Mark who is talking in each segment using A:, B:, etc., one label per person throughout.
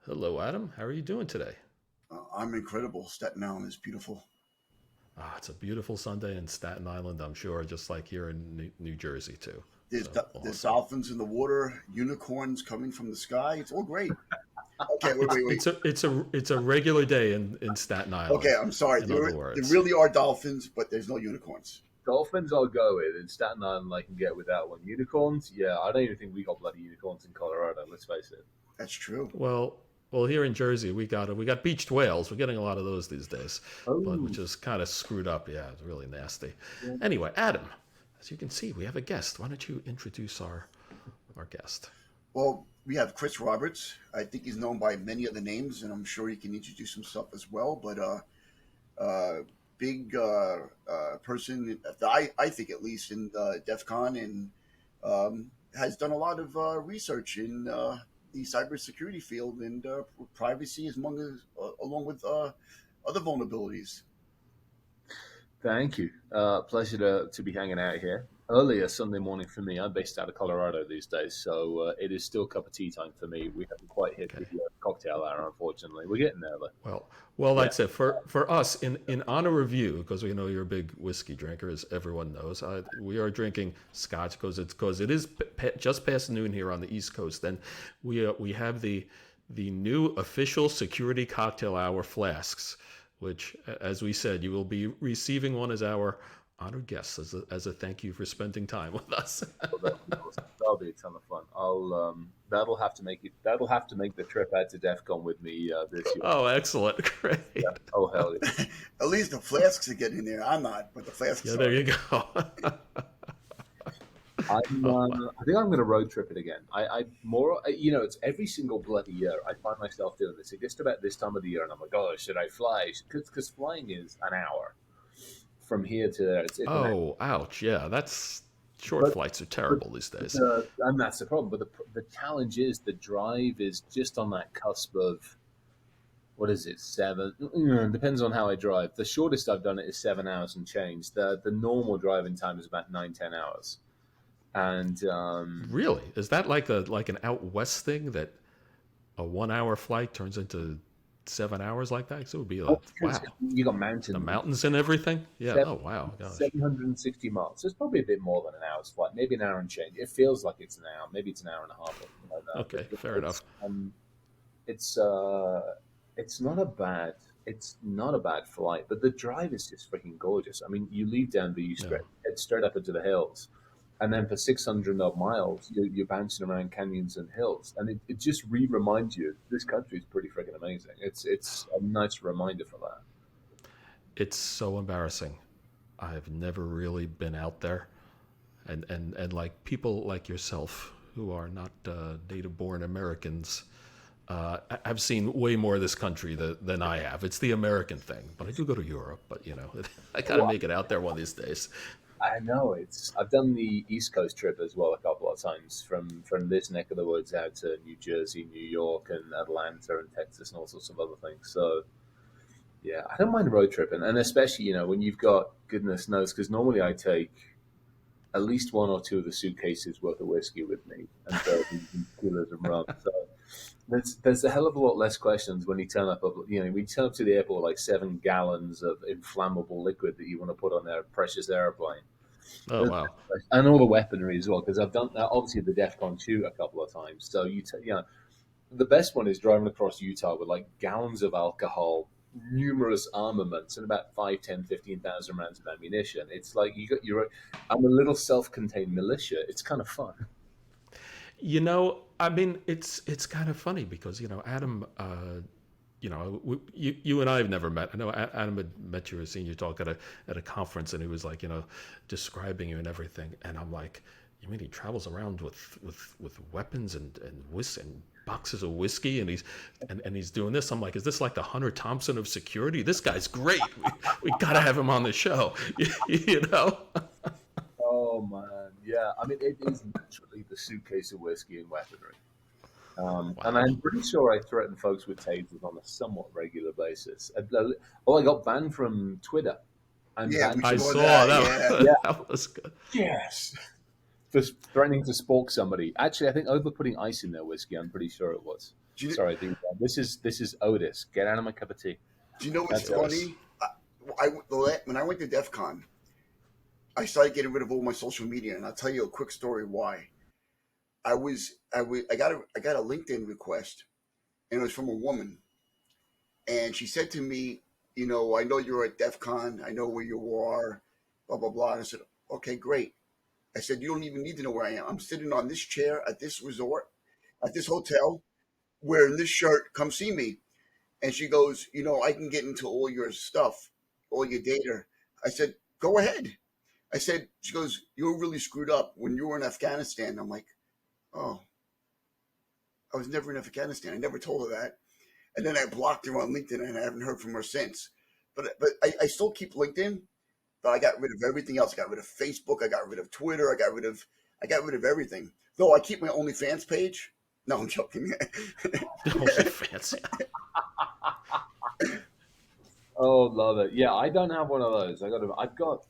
A: Hello, Adam. How are you doing today?
B: I'm incredible. Staten Island is beautiful.
A: Ah, it's a beautiful Sunday in Staten Island, I'm sure, just like here in New Jersey too.
B: There's
A: So
B: there's
A: awesome.
B: dolphins in the water, unicorns coming from the sky. It's all great. Okay, wait,
A: It's
B: wait, wait.
A: it's a it's a it's a regular day in Staten
B: Okay,
A: Island.
B: I'm sorry.
A: In other
B: There
A: words,
B: really are dolphins, but there's no unicorns.
C: Dolphins I'll go with. In Staten Island, I can get with that one. Unicorns, yeah, I don't even think we got bloody unicorns in Colorado. Let's face it.
B: That's true.
A: well, well, here in Jersey we got beached whales. We're getting a lot of those these days, but
C: Oh,
A: which is kind of screwed up. Yeah, it's really nasty.
C: yeah.
A: Anyway, Adam, as you can see, we have a guest. Why don't you introduce our guest?
B: Well, we have Chris Roberts. I think he's known by many other names, and I'm sure he can introduce himself as well. But uh, big person, I think at least in DEF CON, and has done a lot of research in the cybersecurity field and privacy, along with other vulnerabilities.
C: Thank you. Pleasure to be hanging out here. Earlier Sunday morning for me. I'm based out of Colorado these days, so it is still cup of tea time for me. We haven't quite hit the
A: Okay.
C: cocktail hour, unfortunately. We're getting there, though.
A: Well, well,
C: Yeah.
A: that's it for us in honor of you, because we know you're a big whiskey drinker, as everyone knows. We are drinking Scotch because it is just past noon here on the East Coast, and we have the new official security cocktail hour flasks, which, as we said, you will be receiving one as our honored guest as a thank you for spending time with us.
C: So that'll be awesome. That'll be a ton of fun. I'll that'll have to make it. That'll have to make the trip out to DEF CON with me this year.
A: Oh, excellent,
C: Yeah.
A: great.
C: Oh hell yeah.
B: At least the flasks are getting there. I'm not, but the
A: Yeah,
B: flasks
A: there
B: are.
A: you go. Oh, wow.
C: I think I'm going to road trip it again. It's every single bloody year. I find myself doing this. It gets to about this time of the year, and I'm like, oh, should I fly? Because flying is an hour from here to there. It's an hour.
A: Oh, ouch. Yeah, that's short
C: But,
A: flights are
C: but
A: terrible these days.
C: and that's the problem. But the challenge is the drive is just on that cusp of what is it, seven? Depends on how I drive. The shortest I've done it is 7 hours and change. The normal driving time is about 9-10 hours. And
A: Really? Is that like an out west thing that a 1 hour flight turns into 7 hours like that? So it would be like,
C: because
A: wow,
C: you got
A: the
C: mountains,
A: mountains and everything. Yeah.
C: seven,
A: Oh, wow. Gosh.
C: 760 miles. So it's probably a bit more than an hour's flight, maybe an hour and change. It feels like it's an hour, maybe it's an hour and a half, or something like that.
A: Okay, fair
C: It's
A: enough.
C: it's uh, it's not a bad flight, but the drive is just freaking gorgeous. I mean, you leave Denver,
A: Yeah.
C: head straight up into the hills, and then for 600 odd miles, you're bouncing around canyons and hills, and it just reminds you this country is pretty freaking amazing. It's a nice reminder for that.
A: It's so embarrassing. I've never really been out there, and like people like yourself who are not native born Americans. I've seen way more of this country than I have. It's the American thing, but I do go to Europe. But I gotta
C: Well,
A: make it out there one of these days.
C: I know it's. I've done the East Coast trip as well a couple of times from this neck of the woods out to New Jersey, New York, and Atlanta, and Texas, and all sorts of other things. So yeah, I don't mind road tripping, and especially when you've got goodness knows because normally I take at least one or two of the suitcases worth of whiskey with me and 30 kilos of rum. So there's a hell of a lot less questions when you turn up. When you turn up to the airport with like 7 gallons of inflammable liquid that you want to put on their precious airplane,
A: Oh wow.
C: and all the weaponry as well. Because I've done obviously the DEF CON 2 a couple of times. So the best one is driving across Utah with like gallons of alcohol, numerous armaments, and about 5, 10, 15,000 rounds of ammunition. It's like I'm a little self-contained militia. It's kind of fun.
A: I mean, it's kind of funny because Adam, you and I have never met. I know Adam had met you a senior talk at a conference, and he was like, describing you and everything, and I'm like, you mean he travels around with weapons and boxes of whiskey, and he's doing this? I'm like, is this like the Hunter Thompson of security? This guy's great. We gotta have him on the show. you know?
C: Oh man, yeah. I mean, it is literally the suitcase of whiskey and weaponry. And
A: Wow.
C: I'm pretty sure I threaten folks with tasers on a somewhat regular basis. Oh, I got banned from Twitter. I'm
B: Yeah,
C: banned
B: we
A: I
C: from
B: saw
A: saw
B: that.
A: that.
B: Yeah.
C: yeah.
A: That was good.
C: Yes. for threatening to spork somebody. Actually, I think over putting ice in their whiskey. I'm pretty sure it was.
B: Do you,
C: Sorry, this is Otis. Get out of my cup of tea.
B: do you know what's
C: That's Otis.
B: funny? When I went to DEF CON, I started getting rid of all my social media, and I'll tell you a quick story why. I got a LinkedIn request, and it was from a woman, and she said to me, I know you're at DEF CON, I know where you are, blah blah blah. And I said, okay, great. I said, you don't even need to know where I am. I'm sitting on this chair at this resort, at this hotel, wearing this shirt. Come see me. And she goes, I can get into all your stuff, all your data. I said, go ahead. She goes, you were really screwed up when you were in Afghanistan. I'm like, oh, I was never in Afghanistan. I never told her that. And then I blocked her on LinkedIn, and I haven't heard from her since. But I still keep LinkedIn, but I got rid of everything else. I got rid of Facebook. I got rid of Twitter. I got rid of everything. Though I keep my OnlyFans page. No, I'm joking.
A: OnlyFans.
C: Oh, love it. Yeah, I don't have one of those. I've got,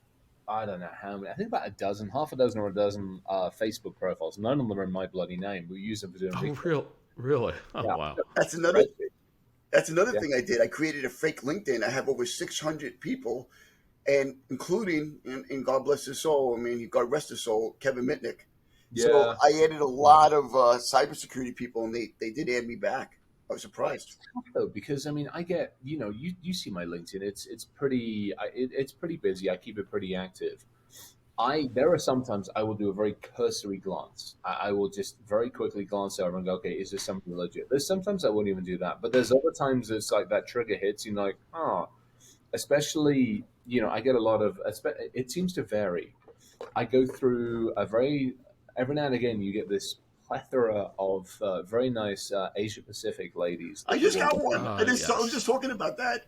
C: I don't know how many. I think about half a dozen or a dozen Facebook profiles. None of them are in my bloody name. We use them for doing research.
A: Really? Oh,
C: Yeah.
A: wow.
B: That's another
C: Yeah.
B: thing I did. I created a fake LinkedIn. I have over 600 people, and including, and God bless his soul, I mean, God rest his soul, Kevin Mitnick. So
C: Yeah.
B: I added a lot of cybersecurity people, and they did add me back. I was surprised.
C: Tough though, because I mean, I get you see my LinkedIn. It's pretty it's pretty busy. I keep it pretty active. There are sometimes I will do a very cursory glance. I will just very quickly glance over and go, okay, is this something legit? There's sometimes I won't even do that, but there's other times it's like that trigger hits. You're like, especially I get a lot of. It seems to vary. I go through a very every now and again you get this plethora of very nice Asia Pacific ladies.
B: I just got one. I was
A: Yes.
B: just talking about that.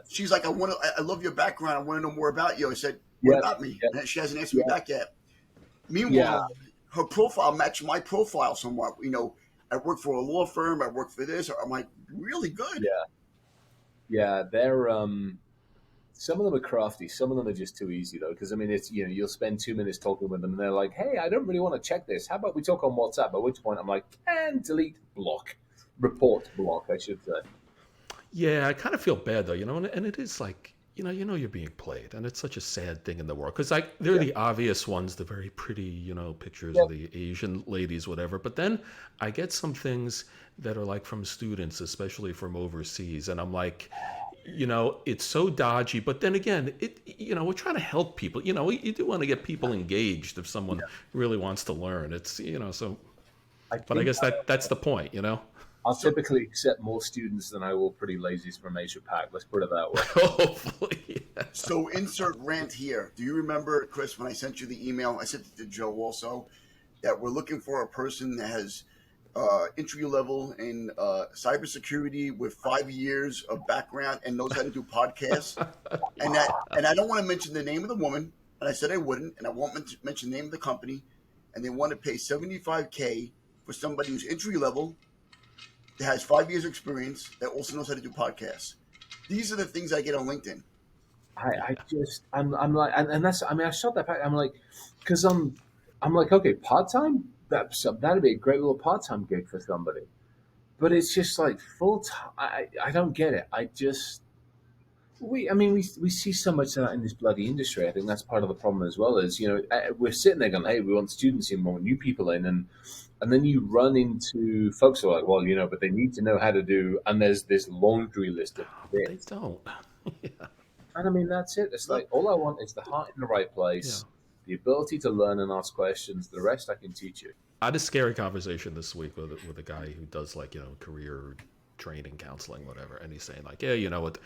B: She's like, I love your background. I want to know more about you. I said, what
C: Yeah,
B: about me?
C: yeah,
B: And she hasn't answered me back yet.
C: yeah,
B: Meanwhile, her profile matched my profile somewhat. I work for a law firm. I work for this. I'm like, really good.
C: yeah, yeah. They're some of them are crafty. Some of them are just too easy though, because I mean, it's you'll spend 2 minutes talking with them, and they're like, "Hey, I don't really want to check this. How about we talk on WhatsApp?" At which point I'm like, "And delete, block, report, block." I should say.
A: Yeah, I kind of feel bad though, and it is like, you're being played, and it's such a sad thing in the world because like they're
C: Yeah,
A: the obvious ones, the very pretty, pictures
C: yeah,
A: of the Asian ladies, whatever. But then I get some things that are like from students, especially from overseas, and I'm like, it's so dodgy. But then again, we're trying to help people. You do want to get people engaged if someone really wants to learn. It's so.
C: I
A: But I
C: think
A: guess that's the point.
C: I'll
B: So,
C: typically accept more students than I will pretty lazies from Asia Pac. Let's put it that way.
A: Hopefully, yeah.
B: so insert rant here. Do you remember, Chris, when I sent you the email? I sent it to Joe also, that we're looking for a person that has entry level in cybersecurity with 5 years of background and knows how to do podcasts. And I don't want to mention the name of the woman, and I said I wouldn't, and I won't mention the name of the company. And they want to pay 75K for somebody who's entry level, that has 5 years experience, that also knows how to do podcasts. These are the things I get on LinkedIn.
C: I'm like, and that's, I mean, I shot that back. I'm like, because I'm like, okay, part time, that'd be a great little part time gig for somebody. But it's just like full time. I don't get it. I mean, we see so much of that in this bloody industry. I think that's part of the problem as well. Is we're sitting there going, hey, we want students in, we want new people in, and then you run into folks who are like, well, but they need to know how to do, and there's this laundry list of
A: But they
C: bits.
A: don't. Yeah,
C: And I mean, that's it. It's
B: Look,
C: like all I want is the heart in the right
A: yeah.
C: place, the ability to learn and ask questions. The rest I can teach you.
A: I had a scary conversation this week with a guy who does like career training, counseling, whatever, and he's saying like, yeah, what.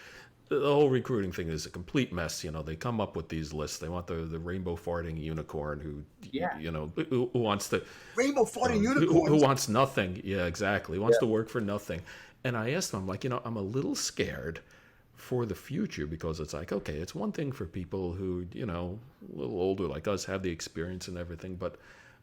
A: The whole recruiting thing is a complete mess. They come up with these lists. They want the rainbow farting unicorn who,
C: Yeah,
A: who wants to,
B: rainbow farting
A: who
B: unicorns.
A: wants nothing. Yeah, exactly. Who wants to work for nothing. And I asked him, I'm like, I'm a little scared for the future because it's like, okay, it's one thing for people who, a little older like us have the experience and everything, but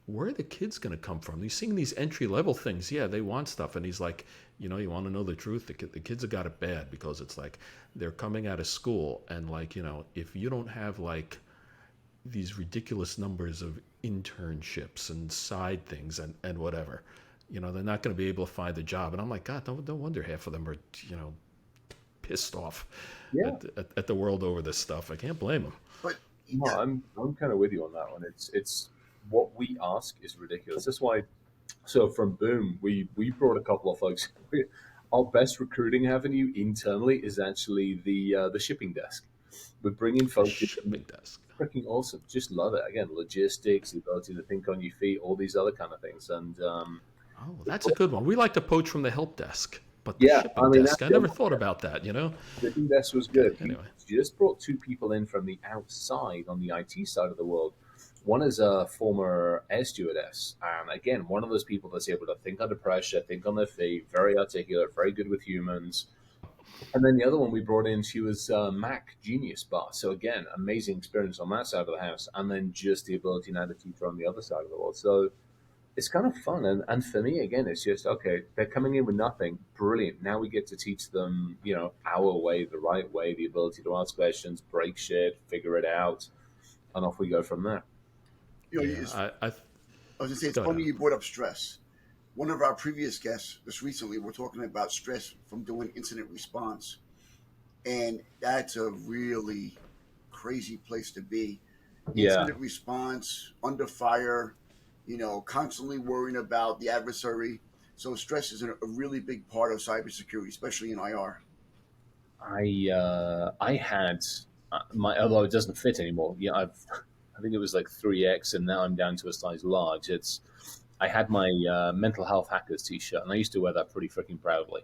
A: where are the kids going to come from? You're seeing these entry level things. Yeah, they want stuff. And he's like, you want to know the truth? The kids have got it bad because it's like they're coming out of school and like, if you don't have like these ridiculous numbers of internships and side things and whatever. They're not going to be able to find a job. And I'm like, God, no wonder half of them are, pissed off
C: Yeah.
A: at the world over this stuff. I can't blame them.
B: But
C: No,
B: yeah,
C: I'm kind of with you on that one. It's what we ask is ridiculous. That's why. So from Boom, we brought a couple of folks. Our best recruiting avenue internally is actually the shipping desk. We're bringing
A: A
C: folks in,
A: shipping desk.
C: freaking awesome. Just love it. Again, logistics, the ability to think on your feet, all these other kind of things. And
A: Oh, that's a good one. We like to poach from the help desk, but the
C: yeah, I
A: shipping
C: mean
A: desk,
C: that's
A: I
C: the
A: never thought about that.
C: shipping desk was
A: Okay,
C: good. We
A: anyway.
C: just brought two people in from the outside on the IT side of the world. One is a former air stewardess, and again, one of those people that's able to think under pressure, think on their feet, very articulate, very good with humans. And then the other one we brought in, she was Mac Genius Bar. So again, amazing experience on that side of the house, and then just the ability now to teach her on the other side of the world. So it's kind of fun. And for me, again, it's just, okay, they're coming in with nothing. Brilliant. Now we get to teach them, our way, the right way, the ability to ask questions, break shit, figure it out, and off we go from there.
A: Yeah,
B: I was gonna say it's
A: go
B: funny
A: ahead.
B: you brought up stress. One of our previous guests just recently were talking about stress from doing incident response, and that's a really crazy place to be.
C: Yeah.
B: Incident response under fire, constantly worrying about the adversary. So stress is a really big part of cybersecurity, especially in IR.
C: I had my, although it doesn't fit anymore. Yeah, I think it was like 3X, and now I'm down to a size large. I had my mental health hackers T-shirt, and I used to wear that pretty freaking proudly.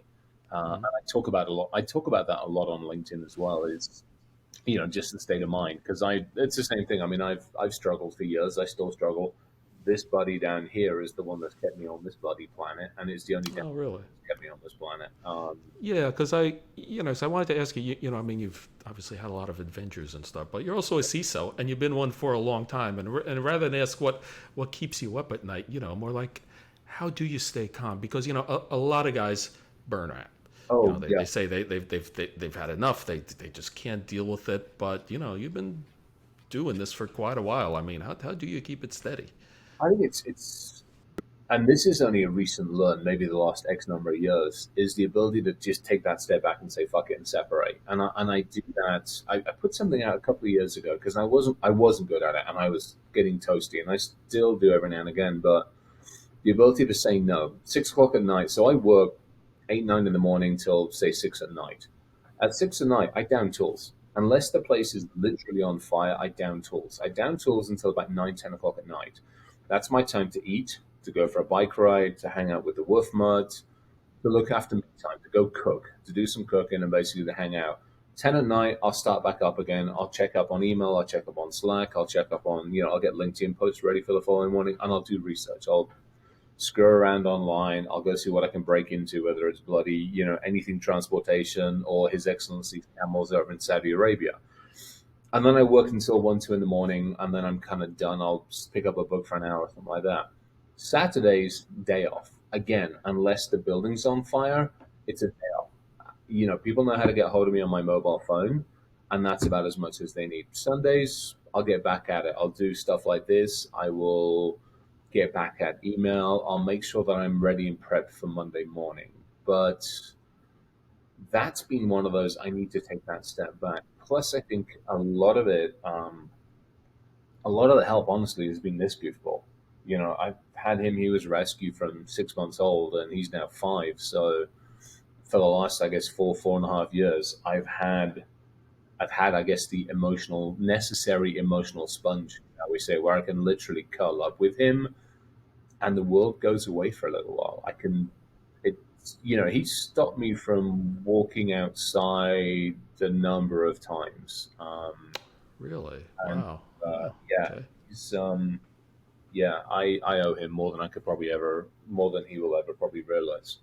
C: And
A: Mhm.
C: I talk about a lot. I talk about that a lot on LinkedIn as well. Is just the state of mind, because it's the same thing. I mean, I've struggled for years. I still struggle. This buddy down here is the one that's kept me on this bloody planet, and it's the only thing
A: Oh, really?
C: that's kept me on this planet.
A: Yeah, because so I wanted to ask you, I mean, you've obviously had a lot of adventures and stuff, but you're also a CISO, and you've been one for a long time. And rather than ask what keeps you up at night, more like, how do you stay calm? Because, a lot of guys burn out.
C: Oh
A: They,
C: yeah.
A: they say they've had enough. They just can't deal with it. But, you've been doing this for quite a while. I mean, how do you keep it steady?
C: I think it's and this is only a recent learn, maybe the last X number of years, is the ability to just take that step back and say fuck it and separate. And I do that. I put something out a couple of years ago because I wasn't good at it, and I was getting toasty, and I still do every now and again. But the ability to say no, 6 o'clock at night. So I work 8 9 in the morning till say 6 at night. At 6 at night, I down tools. Unless the place is literally on fire, I down tools. I down tools until about 9 10 o'clock at night. That's my time to eat, to go for a bike ride, to hang out with the wolf mud, to look after me time, to go cook, to do some cooking, and basically to hang out. 10 at night, I'll start back up again. I'll check up on email. I'll check up on Slack. I'll check up on, I'll get LinkedIn posts ready for the following morning, and I'll do research. I'll screw around online. I'll go see what I can break into, whether it's bloody, anything transportation or His Excellency's camels over in Saudi Arabia. And then I work until 1 2 in the morning, and then I'm kind of done. I'll pick up a book for an hour or something like that. Saturday's day off. Again, unless the building's on fire, it's a day off. People know how to get hold of me on my mobile phone, and that's about as much as they need. Sundays, I'll get back at it. I'll do stuff like this. I will get back at email. I'll make sure that I'm ready and prepped for Monday morning. But that's been one of those, I need to take that step back. Plus, I think a lot of the help, honestly, has been this goofball. I've had him. He was rescued from 6 months old, and he's now 5. So for the last, I guess, 4.5 years, I've had, I guess, the necessary emotional sponge, we say, where I can literally curl up with him, and the world goes away for a little while. He stopped me from walking outside a number of times.
A: Really?
C: And
A: Wow. Oh,
C: yeah,
A: okay.
C: he's, yeah, I owe him more than I could probably ever, more than he will ever probably realize.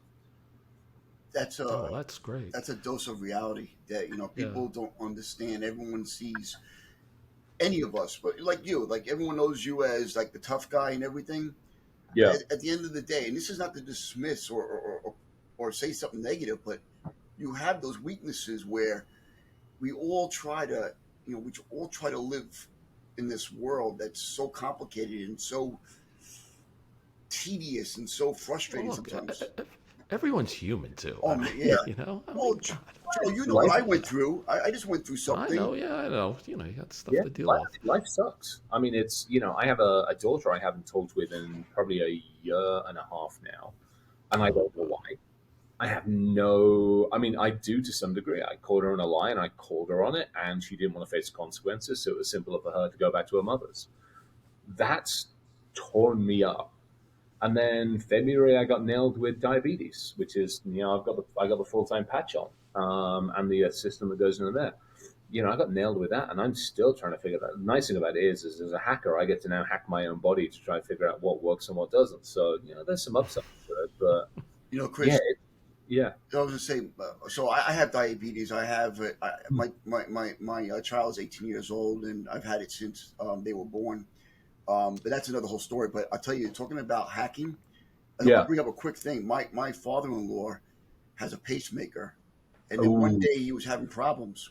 B: That's
A: Oh,
B: a
A: that's great.
B: that's a dose of reality that
A: Yeah.
B: people don't understand. Everyone sees any of us, but like you, like everyone knows you as like the tough guy and everything.
C: Yeah,
B: At the end of the day, and this is not to dismiss or say something negative, but you have those weaknesses where we all try to, we all try to live in this world that's so complicated and so tedious and so
A: Well,
B: frustrating
A: look,
B: sometimes.
A: everyone's human too.
B: Oh
A: I mean,
B: yeah.
A: you know, I
B: Well,
A: mean, God,
B: Joe, you know what
C: Life,
B: I went through. I just went through
A: I
B: something.
A: know, yeah, I know. You know, you got stuff
C: yeah,
A: to deal
C: life,
A: with.
C: life sucks. I mean, it's, I have a daughter I haven't talked with in probably a year and a half now, and I
A: Oh
C: don't know
A: God.
C: why. I have no, I mean, I do to some degree. I caught her in a lie and I called her on it, and she didn't want to face consequences, so it was simpler for her to go back to her mother's. That's torn me up. And then February, I got nailed with diabetes, which is, I got the full time patch on, and the system that goes into there. I got nailed with that, and I'm still trying to figure that. The nice thing about it is as a hacker, I get to now hack my own body to try and figure out what works and what doesn't. So there's some upside to it, but yeah,
B: Chris,
C: yeah,
B: I was gonna say. So I have diabetes. I have my child is 18 years old, and I've had it since they were born. But that's another whole story. But I'll tell you, talking about hacking, I'll
C: yeah.
B: bring up a quick thing. My father-in-law has a pacemaker, and then one
C: Oh,
B: day he was having problems,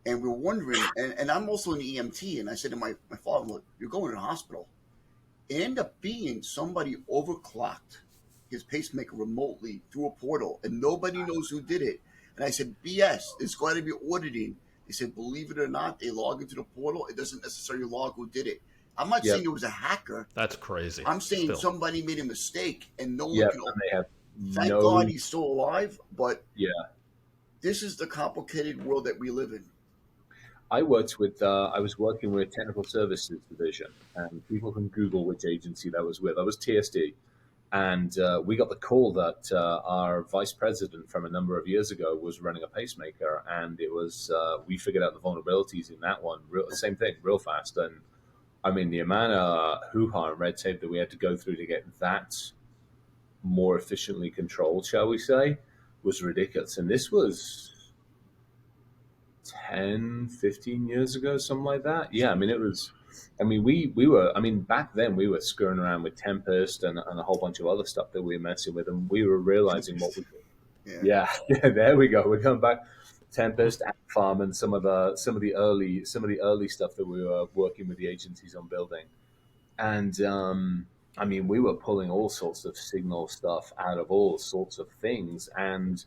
B: and we were wondering. And I'm also an EMT, and I said to my father, "Look, you're going to the hospital." It ended up being somebody overclocked his pacemaker remotely through a portal, and nobody knows who did it. And I said, BS, it's got to be auditing. They said, believe it or not, they log into the portal. It doesn't necessarily log who did it. I'm not
C: yeah,
B: saying it was a hacker.
A: That's crazy.
B: I'm saying
A: Still.
B: somebody made a mistake and no one
C: yeah,
B: can.
C: and they have
B: Thank God
C: no,
B: he's still alive, but
C: yeah.
B: this is the complicated world that we live in.
C: I was working with technical services division, and people can Google which agency that was with. I was TSD, and we got the call that our vice president from a number of years ago was running a pacemaker, and it was we figured out the vulnerabilities in that one. Same thing, real fast, and I mean the amount of hoo-ha and red tape that we had to go through to get that more efficiently controlled, shall we say, was ridiculous. And this was 10, 15 years ago, something like that. Yeah, I mean, it was, I mean, we were, I mean, back then we were screwing around with Tempest and a whole bunch of other stuff that we were messing with, and we were realizing what we
B: Tempest.
C: could.
B: Yeah.
C: Yeah, yeah, there we go. We're going back. Tempest, Ant Farm, and some of the early stuff that we were working with the agencies on building. And I mean, we were pulling all sorts of signal stuff out of all sorts of things, and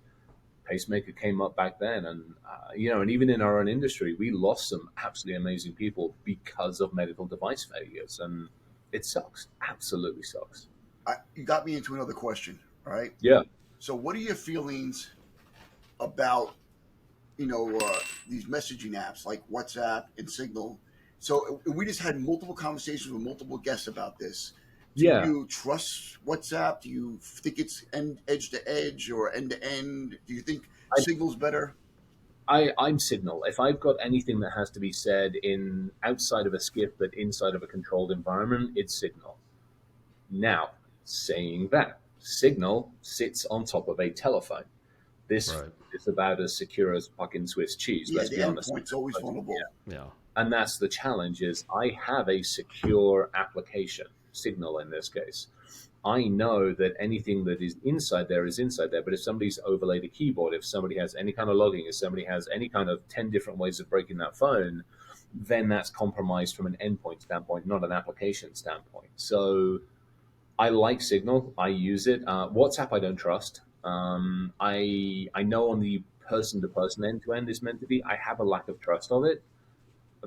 C: pacemaker came up back then, and and even in our own industry, we lost some absolutely amazing people because of medical device failures, and it sucks. Absolutely sucks.
B: You got me into another question. All right.
C: Yeah,
B: So, what are your feelings about these messaging apps like WhatsApp and Signal? So we just had multiple conversations with multiple guests about this. Do
C: yeah.
B: you trust WhatsApp? Do you think it's edge to edge or end to end? Do you think
C: I,
B: Signal's better?
C: I'm Signal. If I've got anything that has to be said in outside of a skip but inside of a controlled environment, it's Signal. Now, saying that, Signal sits on top of a telephone. This
A: Right.
C: is about as secure as fucking Swiss cheese.
B: Yeah,
C: Let's
B: the
C: be honest.
B: endpoint's always
C: But,
B: vulnerable.
C: yeah.
A: Yeah.
C: And that's the challenge: is I have a secure application, Signal in this case. I know that anything that is inside there is inside there. But if somebody's overlaid a keyboard, if somebody has any kind of logging, if somebody has any kind of 10 different ways of breaking that phone, then that's compromised from an endpoint standpoint, not an application standpoint. So I like Signal. I use it. WhatsApp, I don't trust. I know on the person to person, end to end is meant to be. I have a lack of trust of it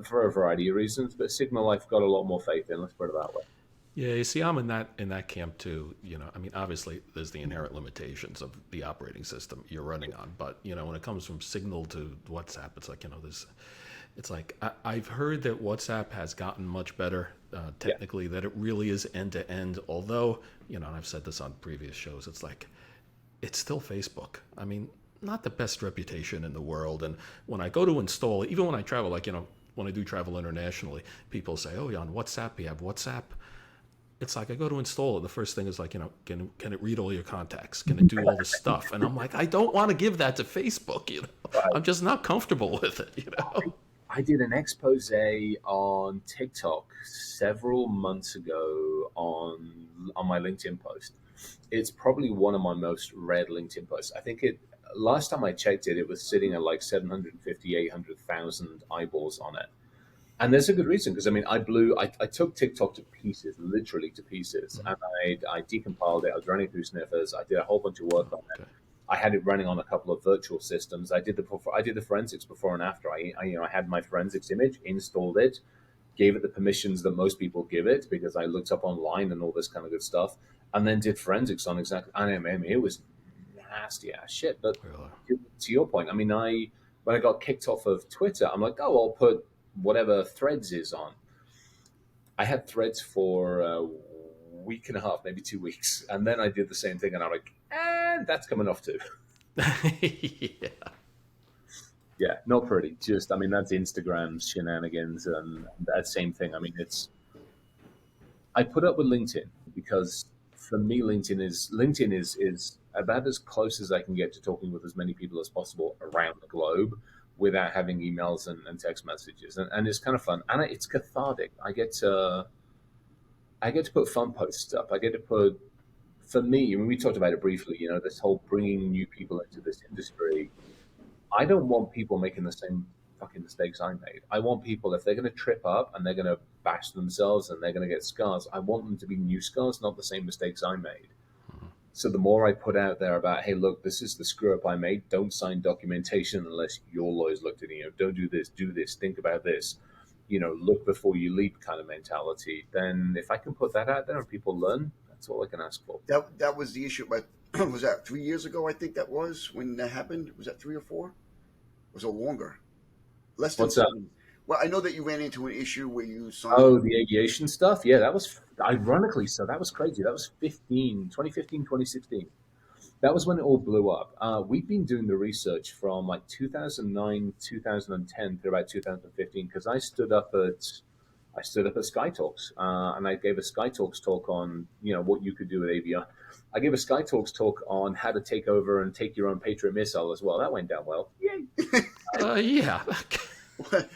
C: for a variety of reasons, but Signal I've got a lot more faith in. Let's put it that way.
A: Yeah, you see, I'm in that camp too. You know, I mean, obviously, there's the inherent limitations of the operating system you're running on, but when it comes from Signal to WhatsApp, it's like there's, it's like I've heard that WhatsApp has gotten much better
C: Yeah,
A: technically, that it really is end to end. Although, and I've said this on previous shows, it's like it's still Facebook. I mean, not the best reputation in the world. And when I go to install, even when I travel, like when I do travel internationally, people say, "Oh, you're on WhatsApp. You have WhatsApp." It's like I go to install it. The first thing is like, can it read all your contacts? Can it do all the stuff? And I'm like, I don't want to give that to Facebook.
C: right.
A: I'm just not comfortable with it.
C: I did an expose on TikTok several months ago on my LinkedIn post. It's probably one of my most read LinkedIn posts. I think it last time I checked it, it was sitting at like 750, 800,000 eyeballs on it. And there's a good reason because I mean, I took TikTok to pieces, literally to pieces,
A: Mhm.
C: and I decompiled it. I was running through sniffers. I did a whole bunch of work on it.
A: Okay.
C: I had it running on a couple of virtual systems. I did the forensics before and after. I had my forensics image, installed it, gave it the permissions that most people give it because I looked up online and all this kind of good stuff, and then did forensics on exactly. And I mean, it was nasty ass shit. But
A: Really.
C: to your point, I mean, when I got kicked off of Twitter, I'm like, oh, I'll put whatever Threads is on. I had Threads for a week and a half, maybe 2 weeks, and then I did the same thing, and I'm like, and that's coming off too.
A: Yeah.
C: Yeah, not pretty. Just, I mean, that's Instagram's shenanigans, and that same thing. I mean, it's I put up with LinkedIn because for me, LinkedIn is about as close as I can get to talking with as many people as possible around the globe without having emails and text messages, and it's kind of fun and it's cathartic. I get to put fun posts up. I get to put for me. I mean, we talked about it briefly. You know, this whole bringing new people into this industry. I don't want people making the same fucking mistakes I made. I want people, if they're going to trip up and they're going to bash themselves and they're going to get scars, I want them to be new scars, not the same mistakes I made. So the more I put out there about, hey, look, this is the screw up I made. Don't sign documentation unless your lawyers looked at it. You know, don't do this, think about this. You know, look before you leap kind of mentality. Then if I can put that out there and people learn, that's all I can ask for.
B: That was the issue. But was that 3 years ago? I think that was when that happened. Was that 3 or 4? Was it longer? Less than
C: What's that?
B: 7. Well, I know that you ran into an issue where you signed.
C: Oh, the aviation stuff? Yeah, that was ironically so. That was crazy. That was 2015, 2016. That was when it all blew up. We've been doing the research from like 2009, 2010 through about 2015 because I stood up at Sky Talks and I gave a Sky Talks talk on what you could do with aviation. I gave a Sky Talks talk on how to take over and take your own Patriot missile as well. That went down well. Yay!
A: Yeah.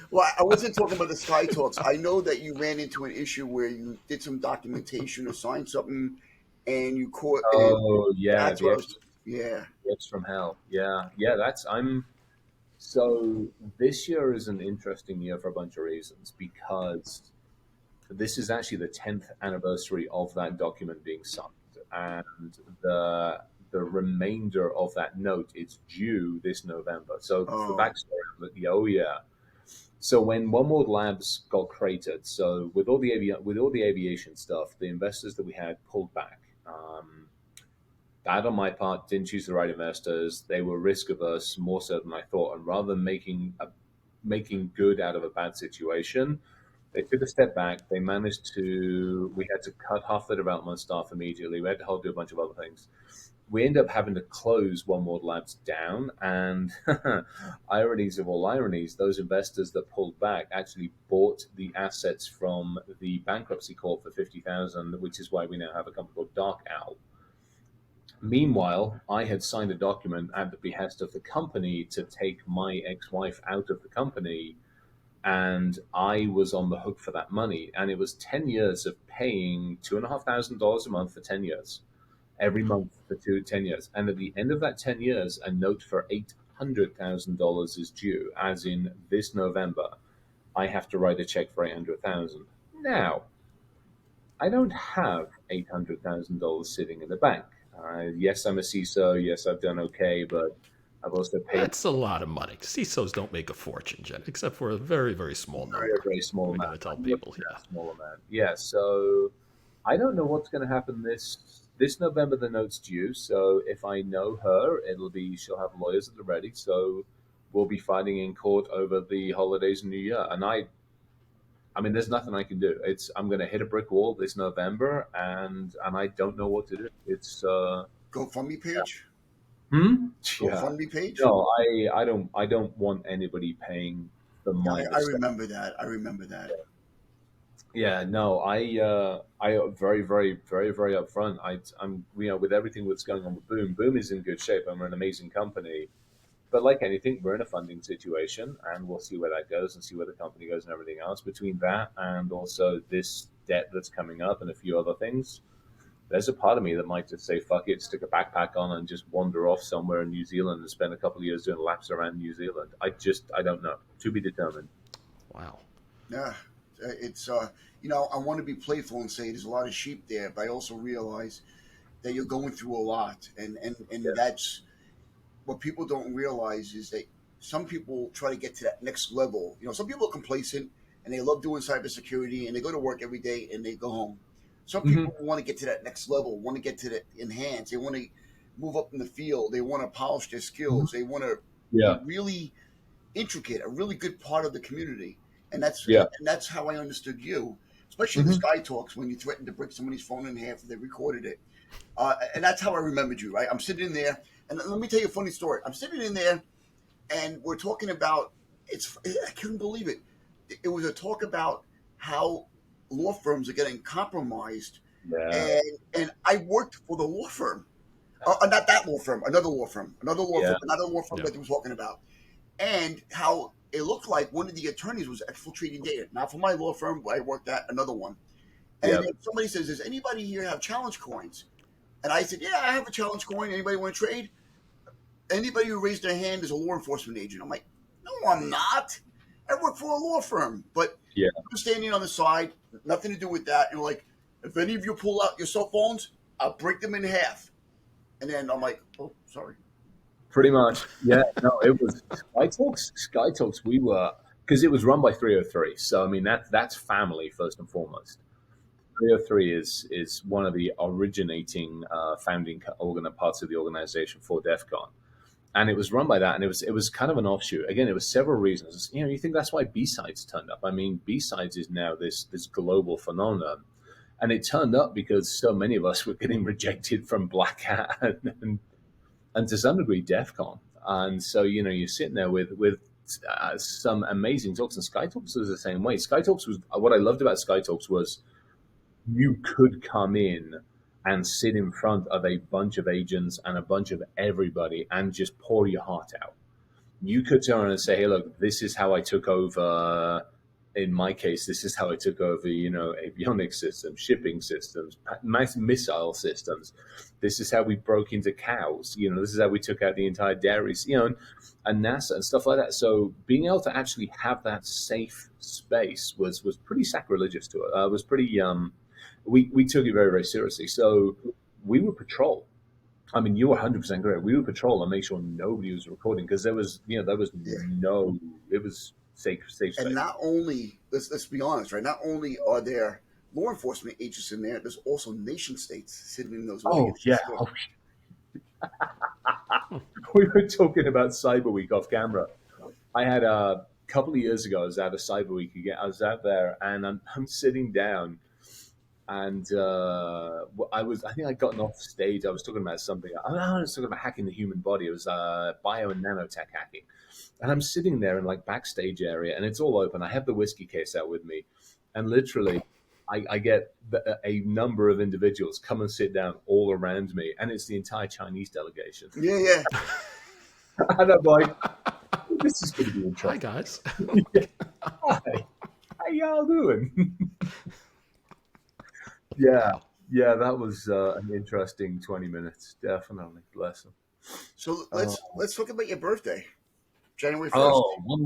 B: Well, I wasn't talking about the Sky Talks. I know that you ran into an issue where you did some documentation or signed something, and you caught. And
C: Oh yeah,
B: that's what I was. Yeah.
C: the X from hell. Yeah, yeah. That's I'm So this year is an interesting year for a bunch of reasons because this is actually the 10th anniversary of that document being signed, and the remainder of that note is due this November. So for
B: Oh.
C: backstory, oh yeah. So when One World Labs got created, so with all the aviation stuff, the investors that we had pulled back. That on my part didn't choose the right investors. They were risk averse more so than I thought, and rather than making good out of a bad situation, they took a step back. They managed to. We had to cut half the development staff immediately. We had to do a bunch of other things. We ended up having to close One World Labs down, and ironies of all ironies, those investors that pulled back actually bought the assets from the bankruptcy court for 50,000, which is why we now have a company called Dark Owl. Meanwhile, I had signed a document at the behest of the company to take my ex-wife out of the company, and I was on the hook for that money. And it was 10 years of paying $2,500 a month for 10 years, every month for 10 years. And at the end of that 10 years, a note for $800,000 is due, as in this November. I have to write a check for 800,000. Now, I don't have $800,000 sitting in the bank. Yes, I'm a CISO. Yes, I've done okay, but I've also paid
A: That's a lot of money. CISOs don't make a fortune, Jen, except for a very, very small
C: a very,
A: number.
C: very small
A: We got to
C: amount.
A: tell
C: I'm looking
A: people,
C: at
A: yeah.
C: a small amount. Yeah, so I don't know what's going to happen this November. The note's due, so if I know her, she'll have lawyers at the ready. So we'll be fighting in court over the holidays and New Year. And I mean, there's nothing I can do. I'm going to hit a brick wall this November, and I don't know what to do. It's
B: GoFundMe page.
C: yeah.
B: GoFundMe page.
C: No, I don't want anybody paying for
B: Yeah,
C: my
B: I
C: mistake.
B: remember that. I remember that.
C: Yeah, no, I very, very, very, very upfront. I'm, with everything that's going on with Boom. Boom is in good shape, and we're an amazing company. But like anything, we're in a funding situation, and we'll see where that goes, and see where the company goes, and everything else. Between that and also this debt that's coming up, and a few other things, there's a part of me that might just say, "Fuck it," stick a backpack on, and just wander off somewhere in New Zealand and spend a couple of years doing laps around New Zealand. I don't know. To be determined.
A: Wow.
B: Yeah, it's I want to be playful and say there's a lot of sheep there, but I also realize that you're going through a lot, and
C: Yeah.
B: that's what people don't realize is that some people try to get to that next level. Some people are complacent and they love doing cybersecurity and they go to work every day and they go home. Some
C: Hmm.
B: people want to get to that next level, want to get to the enhance. They want to move up in the field. They want to polish their
C: Hmm.
B: skills. They want to be
C: Yeah.
B: really intricate, a really good part of the community. And that's
C: Yeah.
B: and that's how I understood you, especially in the
C: Hmm.
B: Sky Talks when you threatened to break somebody's phone in half and they recorded it. And that's how I remembered you, right? I'm sitting in there, and let me tell you a funny story. I'm sitting in there, and we're talking about I couldn't believe it. It was a talk about how law firms are getting compromised,
C: Yeah.
B: and I worked for the law firm, not that law firm, another law firm,
C: Yeah.
B: another law firm
A: Yeah.
B: that they were talking about, and how it looked like one of the attorneys was exfiltrating data. Not for my law firm, but I worked at another one. And
C: Yeah.
B: then somebody says, "Does anybody here have challenge coins?" And I said, "Yeah, I have a challenge coin. Anybody want to trade?" Anybody who raised their hand is a law enforcement agent. I'm like, "No, I'm not. I work for a law firm." But
C: Yeah.
B: I'm standing on the side, nothing to do with that. And like, if any of you pull out your cell phones, I'll break them in half. And then I'm like, "Oh, sorry."
C: Pretty much. Yeah. No, it was Sky Talks. Sky Talks. We were because it was run by 303. So I mean that's family first and foremost. 303 is one of the originating founding parts of the organization for DEF CON. And it was run by that, and it was kind of an offshoot. Again, it was several reasons. You think that's why B-Sides turned up. I mean, B-Sides is now this global phenomenon, and it turned up because so many of us were getting rejected from Black Hat and to some degree DEF CON. And so you're sitting there with some amazing talks, and Sky Talks was the same way. Sky Talks was what I loved about Sky Talks was you could come in and sit in front of a bunch of agents and a bunch of everybody and just pour your heart out. You could turn around and say, hey, look, this is how I took over. In my case, this is how I took over, avionics systems, shipping systems, mass missile systems. This is how we broke into cows. This is how we took out the entire dairies, and NASA and stuff like that. So being able to actually have that safe space was pretty sacrilegious to it. Was pretty we took it very, very seriously. So we would patrol. I mean, you were 100% correct. We would patrol and make sure nobody was recording because
B: Yeah.
C: it was safe
B: And
C: space.
B: not only let's be honest, right? Not only are there law enforcement agents in there, there's also nation states sitting in those
C: Oh yeah,
B: audiences too.
C: we were talking about Cyber Week off camera. I had a couple of years ago. I was at a Cyber Week again. I was out there and I'm sitting down. And I think I'd gotten off stage. I was talking about something. I was talking about hacking the human body. It was bio and nanotech hacking. And I'm sitting there in like backstage area, and it's all open. I have the whiskey case out with me, and literally, I get a number of individuals come and sit down all around me, and it's the entire Chinese delegation.
B: Yeah, yeah.
C: And I'm like, this is going to be
A: Hi,
C: interesting.
A: guys.
C: Hi, how y'all doing? Yeah,
A: Wow.
C: yeah, that was an interesting 20 minutes. Definitely, bless him.
B: So
C: Oh,
B: let's talk about your birthday, January 1st.
C: oh, what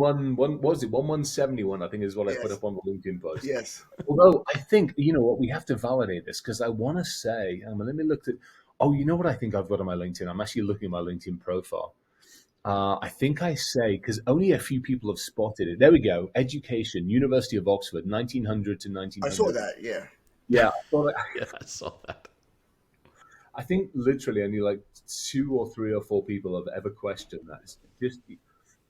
C: was it? 1171, I think is what I put
B: Yes,
C: up on the LinkedIn post.
B: yes.
C: Although I think, you know what, we have to validate this because I want to say, let me look at, oh, you know what I think I've got on my LinkedIn? I'm actually looking at my LinkedIn profile. I think I say, because only a few people have spotted it. There we go. Education, University of Oxford, 1900 to
B: I saw
C: 1900.
B: that. Yeah.
C: Yeah,
A: Yeah, I saw that.
C: I think literally only like two or three or four people have ever questioned that. It's just,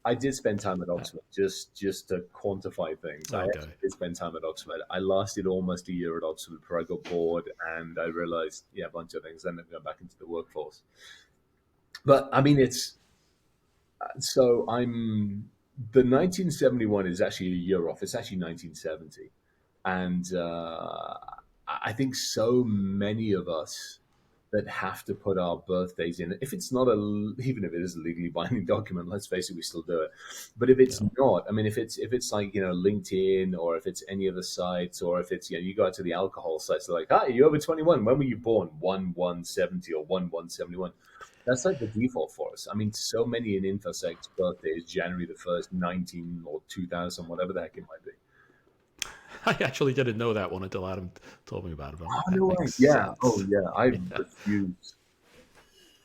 C: I did spend time at Oxford just to quantify things. I
A: Okay.
C: actually did spend time at Oxford. I lasted almost a year at Oxford before I got bored and I realized, yeah, a bunch of things. Then I got back into the workforce. But I mean, it's so I'm the 1971 is actually a year off. It's actually 1970, and I think so many of us that have to put our birthdays in. If it's not even if it is a legally binding document, let's face it, we still do it. But if it's
A: Yeah.
C: not, I mean, if it's like LinkedIn or if it's any other sites or if it's you go out to the alcohol sites, they're like, hi, you're over 21. When were you born? 1170 or 1171. That's like the default for us. I mean, so many in InfoSec's birthday is January the 1st, 19 or 2000, whatever the heck it might be.
A: I actually didn't know that one until Adam told me about it. I'm
C: Oh,
A: like,
C: no
A: that
C: way.
A: makes
C: Yeah. Oh,
A: sense.
C: yeah. I
A: Yeah.
C: refuse.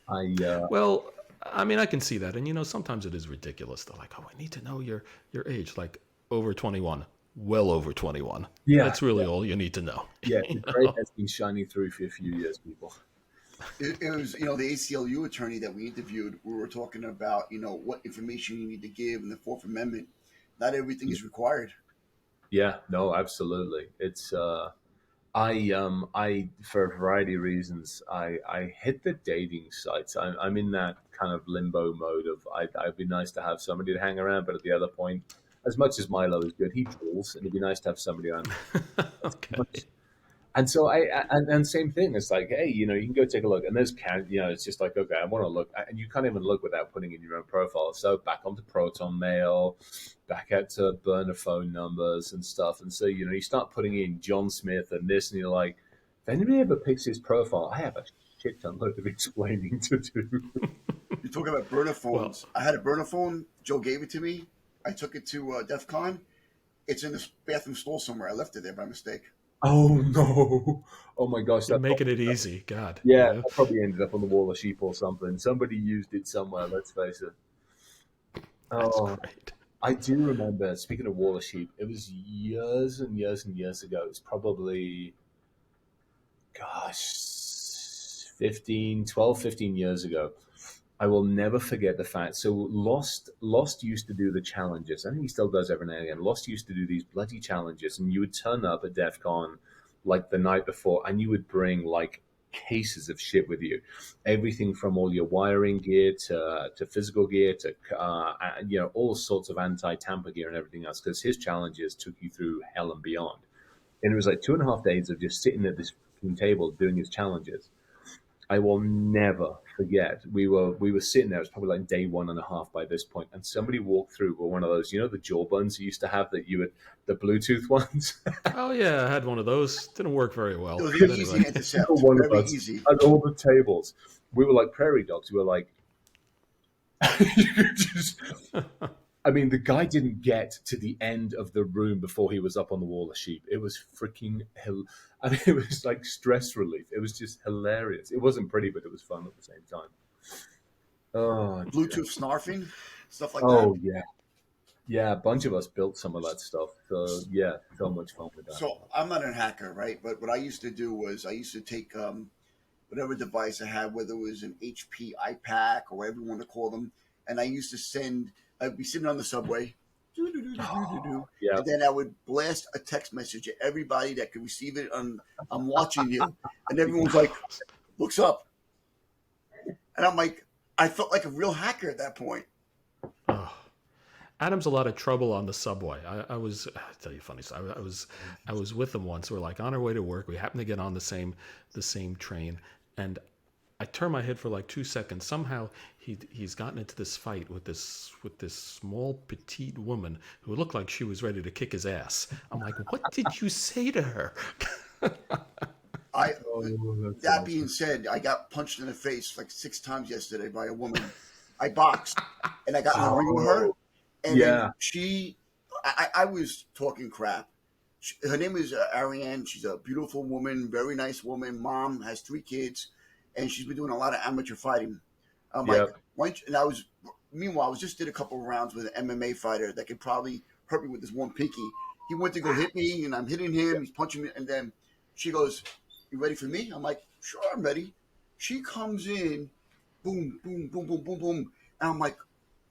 C: I
A: Well, I mean, I can see that, and sometimes it is ridiculous. They're like, "Oh, I need to know your age, like over 21, well over 21."
C: yeah,
A: That's really all you need to know.
C: yeah. The
A: you
C: gray
A: know?
C: has been shining through for a few years, people.
B: It was, the ACLU attorney that we interviewed. We were talking about, what information you need to give in the Fourth Amendment. Not everything
C: Yeah,
B: is required.
C: yeah. No, absolutely. It's I for a variety of reasons, I hit the dating sites. I'm in that kind of limbo mode of I'd be nice to have somebody to hang around, but at the other point, as much as Milo is good, he drills, and it'd be nice to have somebody around. That's too
A: Okay.
C: much. And so and same thing. It's like, hey, you can go take a look, and it's just like, okay, I want to look, and you can't even look without putting in your own profile. So back onto Proton Mail, back out to burner phone numbers and stuff, and so you start putting in John Smith and this, and you're like, if anybody ever picks his profile, I have a shit ton load of explaining to do.
B: You talk about burner
A: Well,
B: phones. I had a burner phone. Joe gave it to me. I took it to DEF CON. It's in the bathroom stall somewhere. I left it there by mistake.
C: Oh no! Oh my gosh,
A: you're making it easy. God.
C: yeah,
A: Yeah.
C: that probably ended up on the wall of sheep or something. Somebody used it somewhere. Let's face it.
A: That's
C: Oh,
A: great.
C: I do remember, speaking of Wall of Sheep, it was years and years and years ago. It was probably, gosh, 15 years ago. I will never forget the fact. So Lost used to do the challenges. I think he still does every now and again. Lost used to do these bloody challenges, and you would turn up at DEF CON like the night before, and you would bring like cases of shit with you, everything from all your wiring gear to physical gear to all sorts of anti-tamper gear and everything else. Because his challenges took you through hell and beyond, and it was like 2.5 days of just sitting at this table doing his challenges. I will never forget. We were sitting there. It was probably like day 1.5 by this point, and somebody walked through with one of those, the jaw buns you used to have that you would the Bluetooth ones.
A: Oh yeah, I had one of those. Didn't work very well,
B: Those are
A: but
B: easy
A: anyway.
B: to intercept.
C: One of
B: Very
C: us
B: easy.
C: at all the tables. We were like prairie dogs. We were like, just, I mean, the guy didn't get to the end of the room before he was up on the wall of sheep. It was freaking I mean, it was like stress relief. It was just hilarious. It wasn't pretty, but it was fun at the same time. Oh,
B: Bluetooth snarfing, stuff like that.
C: oh yeah, yeah. A bunch of us built some of that stuff. So yeah, so much fun with that.
B: So I'm not a hacker, right? But what I used to do was I used to take whatever device I had, whether it was an HP iPack or whatever you want to call them, and I used to send. I'd be sitting on the subway,
C: Yeah,
B: and then I would blast a text message to everybody that could receive it. I'm watching you, and everyone's like, looks up, and I'm like, I felt like a real hacker at that point.
A: Oh. Adam's a lot of trouble on the subway. I'll tell you a funny story. I was with him once. We're like on our way to work. We happened to get on the same train, and I turned my head for like 2 seconds. Somehow he's gotten into this fight with this small petite woman who looked like she was ready to kick his ass. I'm like, what did you say to her?
B: I
C: oh, that's
B: That
C: awesome.
B: being said, I got punched in the face like 6 times yesterday by a woman. I boxed, and I got in the ring with her,
C: Oh,
B: and then
C: yeah,
B: I was talking crap. Her name is Ariane. She's a beautiful woman, very nice woman. Mom has 3 kids, and she's been doing a lot of amateur fighting. I'm
C: yeah,
B: like, meanwhile, I was just did a couple of rounds with an MMA fighter that could probably hurt me with this one pinky. He went to go hit me, and I'm hitting him. He's punching me, and then she goes, "You ready for me?" I'm like, "Sure, I'm ready." She comes in, boom, boom, boom, boom, boom, boom, and I'm like,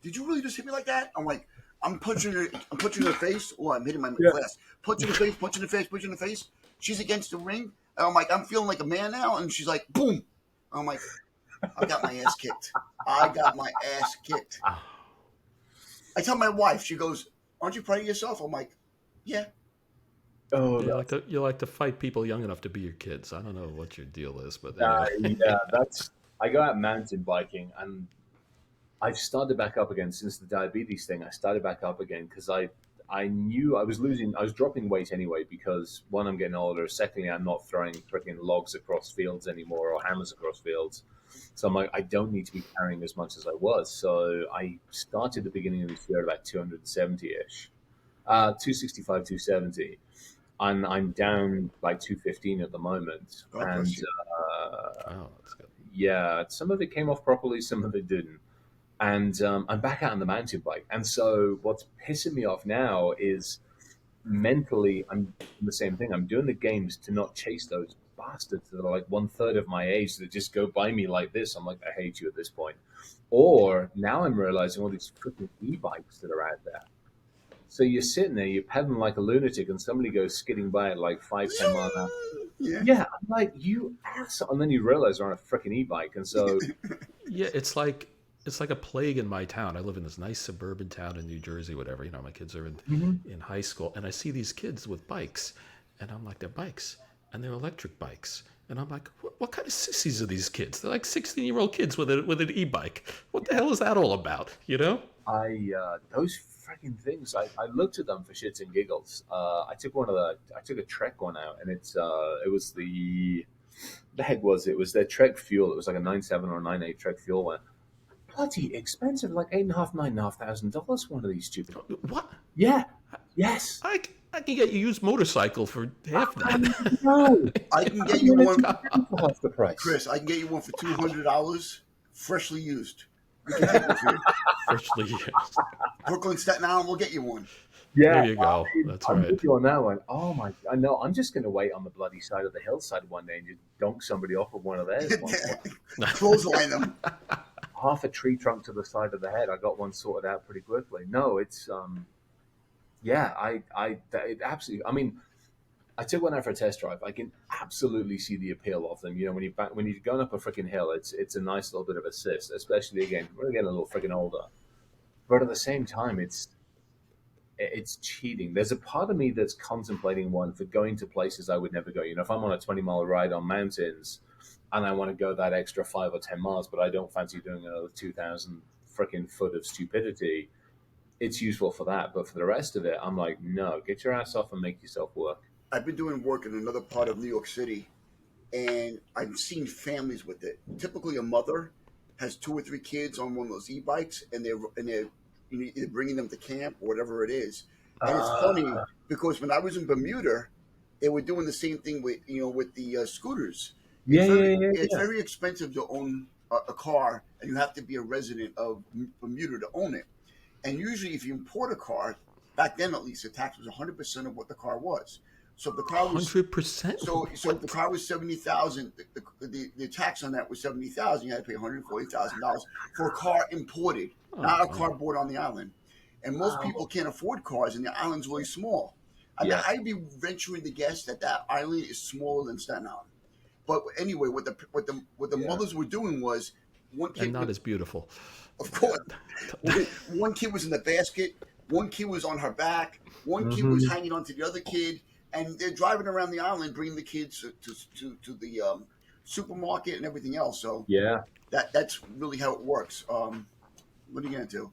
B: "Did you really just hit me like that?" I'm like, I'm punching her. I'm punching her face. Oh, I'm hitting my
C: yeah.
B: glass. Punching the face. Punching the face. Punching the face. She's against the ring. And I'm like, I'm feeling like a man now. And she's like, boom. I'm like, I got my ass kicked. I got my ass kicked. I tell my wife. She goes, "Aren't you proud of yourself?" I'm like, "Yeah."
C: Oh,
A: You like to fight people young enough to be your kids. I don't know what your deal is, but
C: yeah. That's. I go out mountain biking, and I've started back up again since the diabetes thing. I started back up again because I knew I was dropping weight anyway because one, I'm getting older. Secondly, I'm not throwing freaking logs across fields anymore or hammers across fields. So I'm like, I don't need to be carrying as much as I was. So I started the beginning of this year at about 270 ish, 265, 270. I'm down like 215 at the moment,
B: God
C: and
B: bless you.
A: Wow, that's good.
C: yeah, some of it came off properly, some of it didn't. And I'm back out on the mountain bike. And so what's pissing me off now is mentally, I'm doing the same thing. I'm doing the games to not chase those bastards that are like one third of my age that just go by me like this. I'm like, I hate you at this point. Or now I'm realizing all these freaking e-bikes that are out there. So you're sitting there, you're pedaling like a lunatic, and somebody goes skidding by at like 5, 10 miles an hour.
B: Yeah.
C: Yeah, I'm like, you asshole. And then you realize they're on a freaking e-bike. And so,
A: Yeah, it's like a plague in my town. I live in this nice suburban town in New Jersey, whatever. You know, my kids are in high school, and I see these kids with bikes, and I'm like, they're bikes, and they're electric bikes, and I'm like, what kind of sissies are these kids? They're like 16-year-old kids with an e-bike. What the hell is that all about? You know?
C: those freaking things, I looked at them for shits and giggles. I took a Trek one out, and it was the heck was it? It was their Trek fuel. It was like a 9.7 or a 9.8 Trek fuel one. Bloody expensive, like $8,500, $9,500. One of these stupid.
A: What?
C: Yeah. Yes.
A: I, I can get you used motorcycle for half that.
C: No.
B: I can get you one,
C: For half the price.
B: Chris. I can get you one for $200, freshly used. We can get one for you.
A: Freshly used.
B: Brooklyn, Staten Island, we'll get you one.
C: Yeah,
A: There you go. That's
C: I'm
A: right.
C: with you on that one. Oh my! I know. I'm just going to wait on the bloody side of the hillside one day and just dunk somebody off with one of theirs.
B: Clothesline them.
C: Half a tree trunk to the side of the head. I got one sorted out pretty quickly. No, it's yeah. It absolutely. I mean, I took one out for a test drive. I can absolutely see the appeal of them. You know, when you're going up a freaking hill, it's a nice little bit of assist. Especially again, we're getting a little freaking older. But at the same time, it's cheating. There's a part of me that's contemplating one for going to places I would never go. You know, if I'm on a 20-mile ride on mountains and I want to go that extra 5 or 10 miles, but I don't fancy doing another 2,000 freaking foot of stupidity, it's useful for that. But for the rest of it, I'm like, no, get your ass off and make yourself work.
B: I've been doing work in another part of New York City, and I've seen families with it. Typically, a mother has 2 or 3 kids on one of those e-bikes, and they're either bringing them to camp or whatever it is. And it's funny
C: Uh,
B: because when I was in Bermuda, they were doing the same thing with with the scooters.
C: yeah, yeah, yeah,
B: It's
C: yeah.
B: very expensive to own a car, and you have to be a resident of Bermuda to own it. And usually, if you import a car, back then at least, the tax was 100% of what the car was. So if the car was
A: 100%?
B: so if the car was 70,000, the tax on that was 70,000. You had to pay $140,000 for a car imported,
A: Oh,
B: not a car
A: wow.
B: bought on the island. And most
C: Wow.
B: people can't afford cars, and the island's really small. I mean,
C: Yeah,
B: I'd be venturing to guess that that island is smaller than Staten Island. But anyway, what the
C: yeah.
B: mothers were doing was one
A: And
B: kid,
A: not as beautiful.
B: of course, one kid was in the basket, one kid was on her back, one kid was
C: Hmm.
B: hanging onto the other kid, and they're driving around the island, bringing the kids to the supermarket and everything else. So
C: Yeah.
B: that's really how it works. What are you gonna do?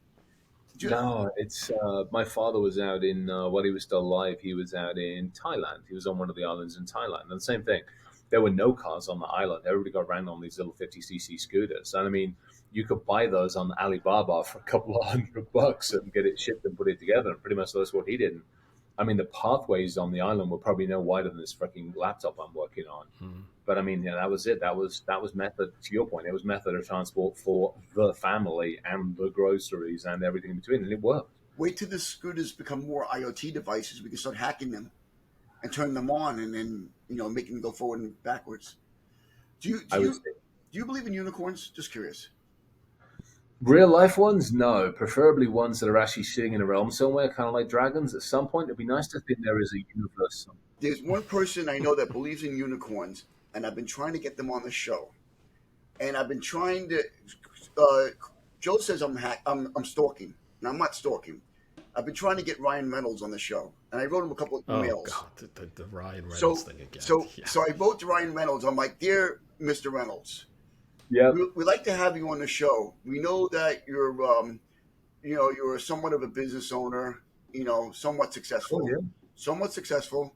B: Ju-
C: No, it's my father was out in while he was still alive. He was out in Thailand. He was on one of the islands in Thailand, and the same thing. There were no cars on the island. Everybody got around on these little 50cc scooters, and I mean, you could buy those on Alibaba for a couple of $100 and get it shipped and put it together. And pretty much that's what he did. And, I mean, the pathways on the island were probably no wider than this freaking laptop I'm working on.
A: Mhm.
C: But I mean, yeah, that was it. That was method. To your point, it was method of transport for the family and the groceries and everything in between, and it worked.
B: Wait till the scooters become more IoT devices. We can start hacking them and turning them on, and then making them go forward and backwards. Do you
C: I
B: do
C: would
B: you
C: say
B: do you believe in unicorns? Just curious.
C: real life ones, no. Preferably ones that are actually sitting in a realm somewhere, kind of like dragons. At some point, it'd be nice to think there is a universe.
B: There's one person I know that believes in unicorns, and I've been trying to get them on the show. And I've been trying to. Uh, Joe says I'm stalking, and I'm not stalking. I've been trying to get Ryan Reynolds on the show, and I wrote him a couple of
A: Oh,
B: emails.
A: God. The Ryan Reynolds
B: So
A: thing again.
B: so
A: Yeah.
B: so I wrote to Ryan Reynolds. I'm like, dear Mr. Reynolds,
C: Yep.
B: we'd like to have you on the show. We know that you're somewhat of a business owner,
C: Oh yeah.
B: somewhat successful,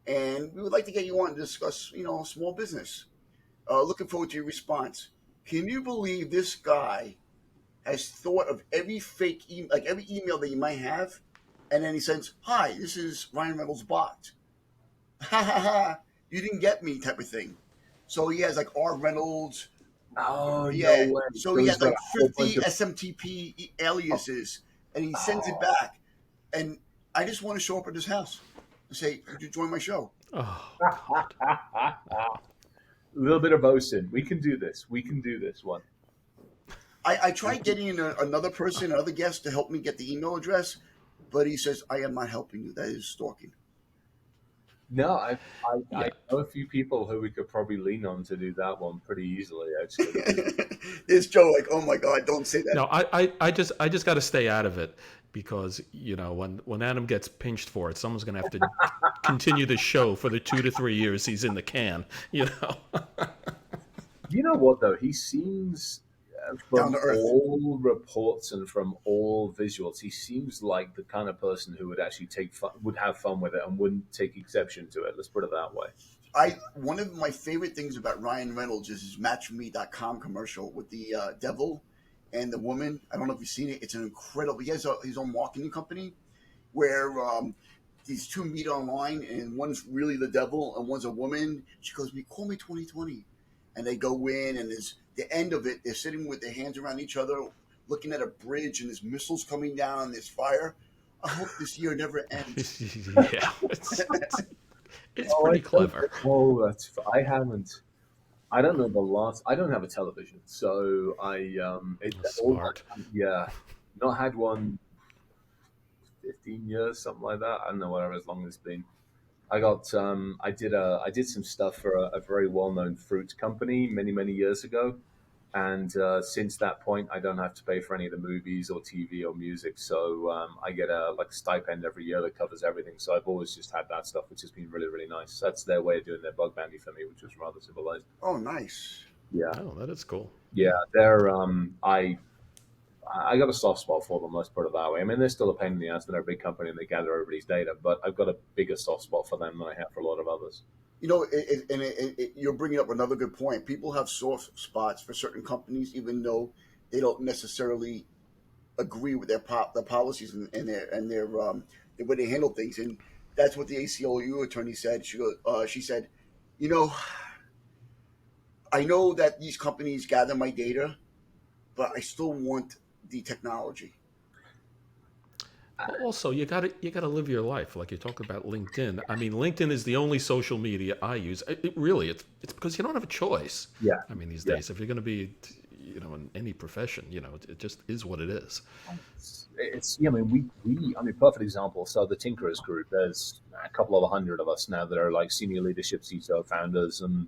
B: and we would like to get you on to discuss, small business. Looking forward to your response. Can you believe this guy has thought of every like every email that you might have, and then he says, "Hi, this is Ryan Reynolds' bot." ha ha ha, you didn't get me type of thing. So he has like R Reynolds.
C: Oh no
B: Yeah.
C: way!
B: So
C: So
B: he
C: he's
B: had
C: got
B: like
C: a whole bunch
B: 50
C: of.
B: SMTP
C: Oh,
B: aliases, and he sends it
C: oh.
B: back. And I just want to show up at his house and say, "Would you join my show?"
A: Oh God.
C: A little bit of OSIN. We can do this. We can do this one.
B: I tried getting in another person, another guest, to help me get the email address, but he says I am not helping you. That is stalking.
C: No, I
A: Yeah.
C: know a few people who we could probably lean on to do that one pretty easily, actually.
B: This Joe, like, oh my God, don't say that.
A: No, I just got to stay out of it because when Adam gets pinched for it, someone's gonna have to continue the show for the 2 to 3 years he's in the can. You know.
C: You know what though? He seems,
B: Down
C: from
B: to earth.
C: all reports and from all visuals, he seems like the kind of person who would actually would have fun with it and wouldn't take exception to it. Let's put it that way.
B: I One of my favorite things about Ryan Reynolds is his MatchMe.com commercial with the devil and the woman. I don't know if you've seen it. It's an incredible. He has his own marketing company where these two meet online, and one's really the devil and one's a woman. She goes, "Me, call me 2020," and they go in, and there's the end of it. They're sitting with their hands around each other, looking at a bridge, and there's missiles coming down, and there's fire. I hope this year never ends.
A: Yeah. It's
C: Oh,
A: pretty clever.
C: I haven't. I don't know the last. I don't have a television, so all
A: Smart.
C: yeah, not had one 15 years, something like that. I don't know whatever as long as it's been. I did some stuff for a very well known fruit company many years ago, and since that point, I don't have to pay for any of the movies or TV or music. So I get a like stipend every year that covers everything. So I've always just had that stuff, which has been really nice. That's their way of doing their bug bounty for me, which was rather civilized.
B: Oh, nice.
C: Yeah,
A: Oh, that is cool.
C: yeah. They're I got a soft spot for them. Let's put it that way. I mean, they're still a pain in the ass. They're a big company and they gather everybody's data, but I've got a bigger soft spot for them than I have for a lot of others.
B: You're bringing up another good point. People have soft spots for certain companies, even though they don't necessarily agree with the policies and the way they handle things. And that's what the ACLU attorney said. She said, you know, I know that these companies gather my data, but I still want the technology.
A: Well, also, you gotta live your life. Like you talk about LinkedIn. I mean, LinkedIn is the only social media I use. It's because you don't have a choice.
C: Yeah,
A: I mean, these
C: yeah.
A: days, if you're going to be, in any profession, it just is what it is.
C: Yeah, I mean, I mean, perfect example. So the Tinkerers group, there's a couple of hundred of us now that are like senior leadership CISO founders, and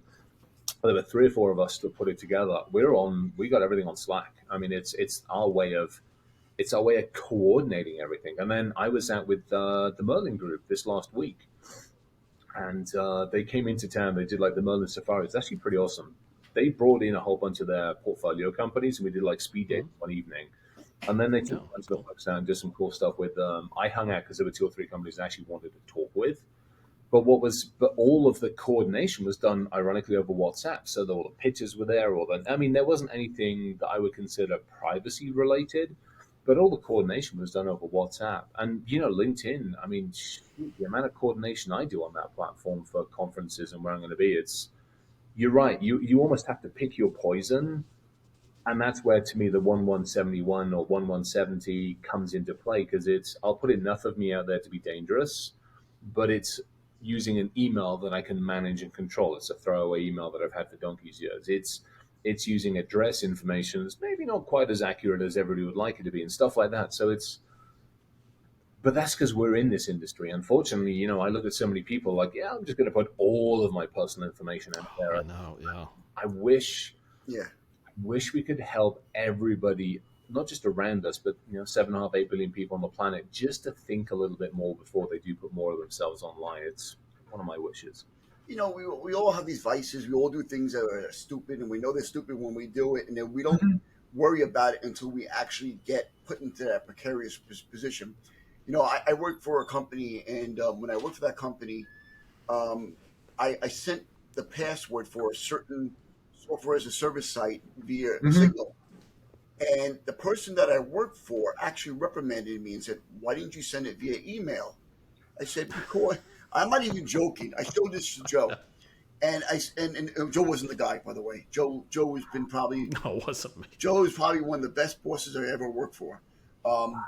C: there were three or four of us to put it together. We got everything on Slack. I mean, it's our way of coordinating everything. And then I was out with the Merlin group this last week, and they came into town. They did like the Merlin Safari. It's actually pretty awesome. They brought in a whole bunch of their portfolio companies, and we did like speed dating one evening. And then they took
A: No,
C: a bunch
A: that's
C: of the
A: cool.
C: folks down and did some cool stuff with them. I hung out because there were two or three companies I actually wanted to talk with. But all of the coordination was done ironically over WhatsApp. So all the pictures were there, I mean, there wasn't anything that I would consider privacy related, but all the coordination was done over WhatsApp. And LinkedIn. I mean, shoot, the amount of coordination I do on that platform for conferences and where I'm going to be, you're right. You almost have to pick your poison, and that's where to me the 1171 or 1170 comes into play because I'll put enough of me out there to be dangerous, but it's using an email that I can manage and control. It's a throwaway email that I've had for donkey's years. It's using address information that's maybe not quite as accurate as everybody would like it to be and stuff like that. But that's because we're in this industry. Unfortunately, I look at so many people like, yeah, I'm just going to put all of my personal information out there.
A: I know. Yeah.
C: I
B: Yeah.
C: wish we could help everybody, not just around us, but 7.5, 8 billion people on the planet, just to think a little bit more before they do put more of themselves online. It's one of my wishes.
B: We all have these vices. We all do things that are stupid, and we know they're stupid when we do it, and then we don't
C: Mhm.
B: worry about it until we actually get put into that precarious position. I worked for a company, and when I worked for that company, um, I sent the password for a certain software as a service site via
C: Hmm.
B: Signal. And the person that I worked for actually reprimanded me and said, "Why didn't you send it via email?" I said, "Because I'm not even joking. I showed this to Joe, and and Joe wasn't the guy, by the way. Joe has been probably
A: No, it wasn't me.
B: Joe is probably one of the best bosses I ever worked for. Um,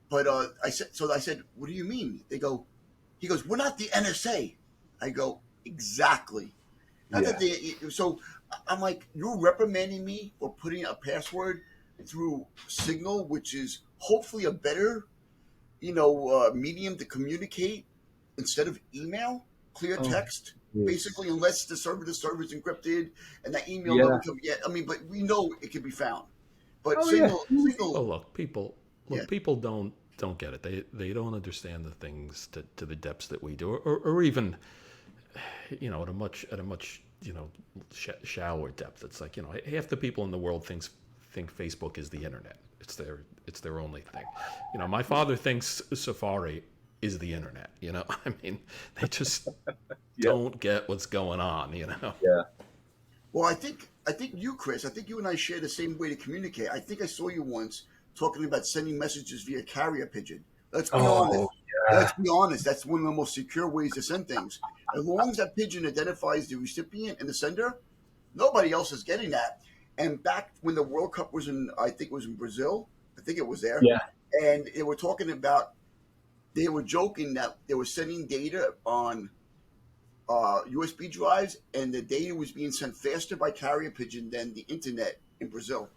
B: but I said, what do you mean? He goes, we're not the NSA. I go, exactly. Not
C: Yeah.
B: that so I'm like, you're reprimanding me for putting a password through Signal, which is hopefully a better, medium to communicate instead of email, clear
C: Oh,
B: text,
C: yes.
B: basically, unless the server is encrypted and that email
C: Yeah.
B: never comes yet. I mean, but we know it can be found. But
C: Oh, yeah.
B: Signal,
A: Well,
B: yeah.
A: people don't get it. They don't understand the things to the depths that we do, or even at a much shallower depth. It's like half the people in the world think Facebook is the internet. It's their only thing. My father thinks Safari is the internet. I mean, they just
C: Yep.
A: don't get what's going on.
C: Yeah.
B: Well, I think you, Chris, I think you and I share the same way to communicate. I think I saw you once talking about sending messages via carrier pigeon. Let's be honest.
C: Oh,
B: Let's
C: yeah.
B: be honest. That's one of the most secure ways to send things. As long as that pigeon identifies the recipient and the sender, nobody else is getting that. And back when the World Cup was I think it was in Brazil. I think it was there,
C: Yeah.
B: and they were talking about. They were joking that they were sending data on USB drives, and the data was being sent faster by carrier pigeon than the internet in Brazil.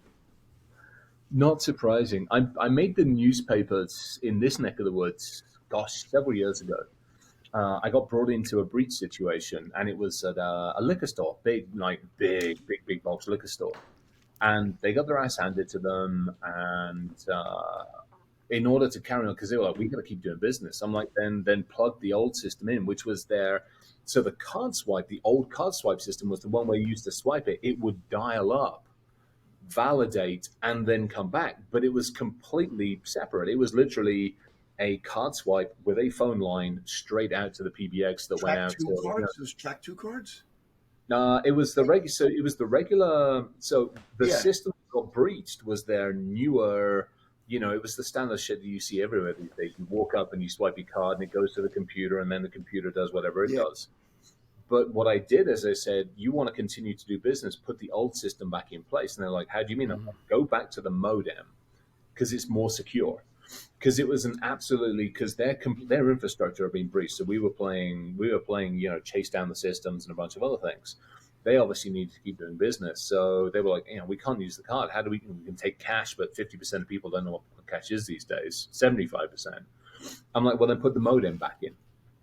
C: Not surprising. I made the newspapers in this neck of the woods, gosh, several years ago. I got brought into a breach situation, and it was at a liquor store, big box liquor store. And they got their ass handed to them, and in order to carry on, because they were like, "We got to keep doing business." I'm like, then plug the old system in, which was their. So the card swipe, the old card swipe system was the one where you used to swipe it. It would dial up, validate, and then come back, but it was completely separate. It was literally a card swipe with a phone line straight out to the PBX that went
B: Track
C: out
B: two
C: to.
B: cards. Those track two cards.
C: It was the regular. So it was the regular. So the
B: Yeah,
C: system that got breached was their newer. It was the standard shit that you see everywhere these days. You walk up and you swipe your card, and it goes to the computer, and then the computer does whatever it
B: yeah.
C: does. But what I did is I said, "You want to continue to do business? Put the old system back in place." And they're like, "How do you mean?" I'm like, "Go back to the modem because it's more secure." Because it was an absolutely because their infrastructure had been breached. So we were playing chase down the systems and a bunch of other things. They obviously need to keep doing business, so they were like, we can't use the card. How do we can take cash, but 50% of people don't know what cash is these days. 75%. I'm like, well, then put the modem back in.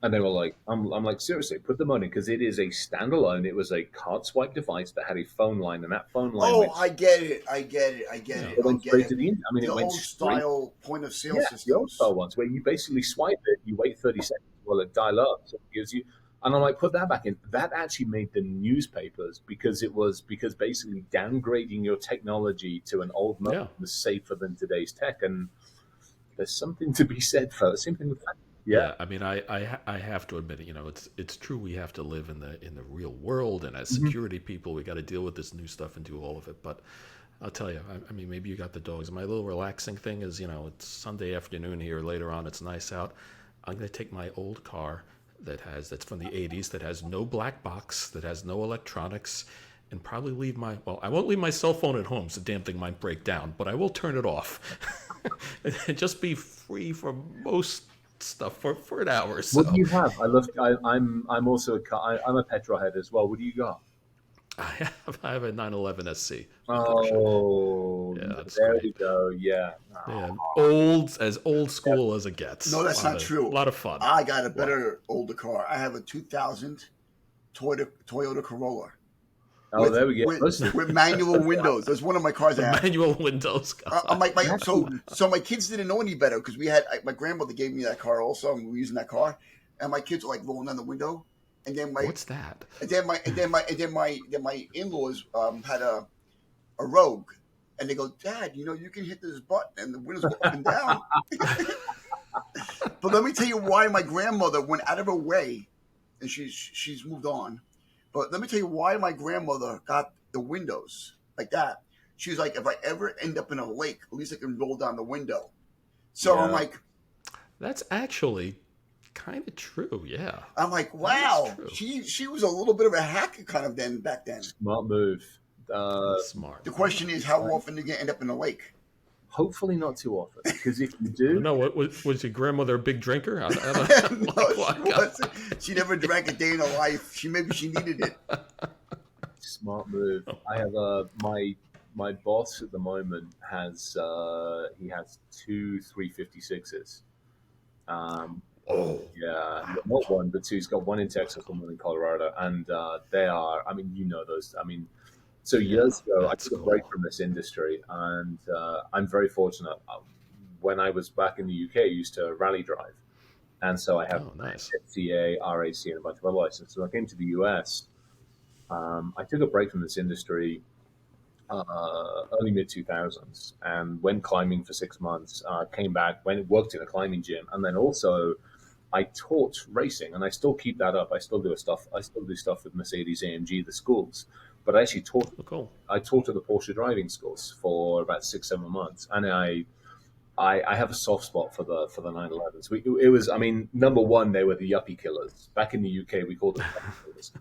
C: And they were like, I'm like, seriously, put the modem because it is a standalone. It was a card swipe device that had a phone line, and that phone line
B: Oh,
C: went
B: I get it. I get it. I get
A: Yeah.
B: it.
C: it
B: I
C: went
B: get
C: straight
B: it.
C: to the internet. I mean,
B: The
C: it went
B: old
C: straight.
B: style point of sale
C: Yeah, the old
B: systems.
C: style ones where you basically swipe it, you wait 30 seconds while it dial up, so it gives you. And I'm like, put that back in. That actually made the newspapers because basically downgrading your technology to an old mode
A: Yeah.
C: was safer than today's tech, and there's something to be said for something with that. Yeah.
A: Yeah, I mean, I have to admit, it's true. We have to live in the real world, and as
C: Mhm.
A: security people, we got to deal with this new stuff and do all of it. But I'll tell you, I mean, maybe you got the dogs. My little relaxing thing is, it's Sunday afternoon here. Later on, it's nice out. I'm gonna take my old car that's from the '80s, that has no black box, that has no electronics, and probably leave I won't leave my cell phone at home, so the damn thing might break down, but I will turn it off and just be free from most stuff for an hour or
C: What do
A: so.
C: you have? I'm also I'm a petrol head as well. What do you got?
A: I have a 911 SC, a Porsche.
C: Oh,
A: Yeah, that's
C: there
A: great.
C: we go. Yeah.
A: Yeah, as old
C: Yeah.
A: school as it
B: No,
A: gets.
B: that's not
A: A
B: true.
A: lot of fun.
B: I got a
A: What?
B: better older car. I have a 2000 Toyota Corolla
C: Oh,
B: with
C: there we go.
B: with
C: Listen,
B: with manual windows. That's one of my cars I
A: The
B: have.
A: manual windows.
B: I'm
A: God.
B: like my
C: actually,
B: so my kids didn't know any better because my grandmother gave me that car also, and we were using that car, and my kids were like rolling down the window, and then my
A: What's that?
B: and then my and then my and then my in-laws had a Rogue, and they go, Dad, you can hit this button and the windows go up and down. But let me tell you why my grandmother went out of her way, and she's moved on. But let me tell you why my grandmother got the windows like that. She was like, if I ever end up in a lake, at least I can roll down the window. So I'm
C: yeah.
B: like,
A: That's actually kind of true. Yeah,
B: I'm like,
A: that is
B: wow,
A: true.
B: she was a little bit of a hacker kind of then back then.
C: Smart move. Uh,
A: That's smart.
B: The
A: Yeah.
B: question is, how often do you end up in the lake?
C: Hopefully not too often, because if you
A: I don't
C: do,
A: know. What was your grandmother a big drinker?
B: No,
A: like,
B: she wasn't. She never drank a day in her life. Maybe she needed it.
C: smart move. I have my boss at the moment has he has two 356s. Um,
A: oh,
C: yeah,
A: wow.
C: not one but two. He's got one in Texas and one in Colorado, and they are. I mean, you know those. I mean, so
A: Yeah,
C: years ago, I
A: that's
C: took a break
A: cool.
C: from this industry, and I'm very fortunate. When I was back in the UK, I used to rally drive, and so I have
A: Oh, nice.
C: FCA, RAC, and a bunch of other licenses. So I came to the US. I took a break from this industry early mid 2000s and went climbing for 6 months. Came back, went worked in a climbing gym, and then also I taught racing, and I still keep that up. I still do stuff. I still do stuff with Mercedes AMG, the schools. But I actually taught.
A: Oh, cool.
C: I taught at the Porsche driving schools for about 6 7 months, and I have a soft spot for the 911s. It was, I mean, number one, they were the yuppie killers. Back in the UK, we called them yuppie killers.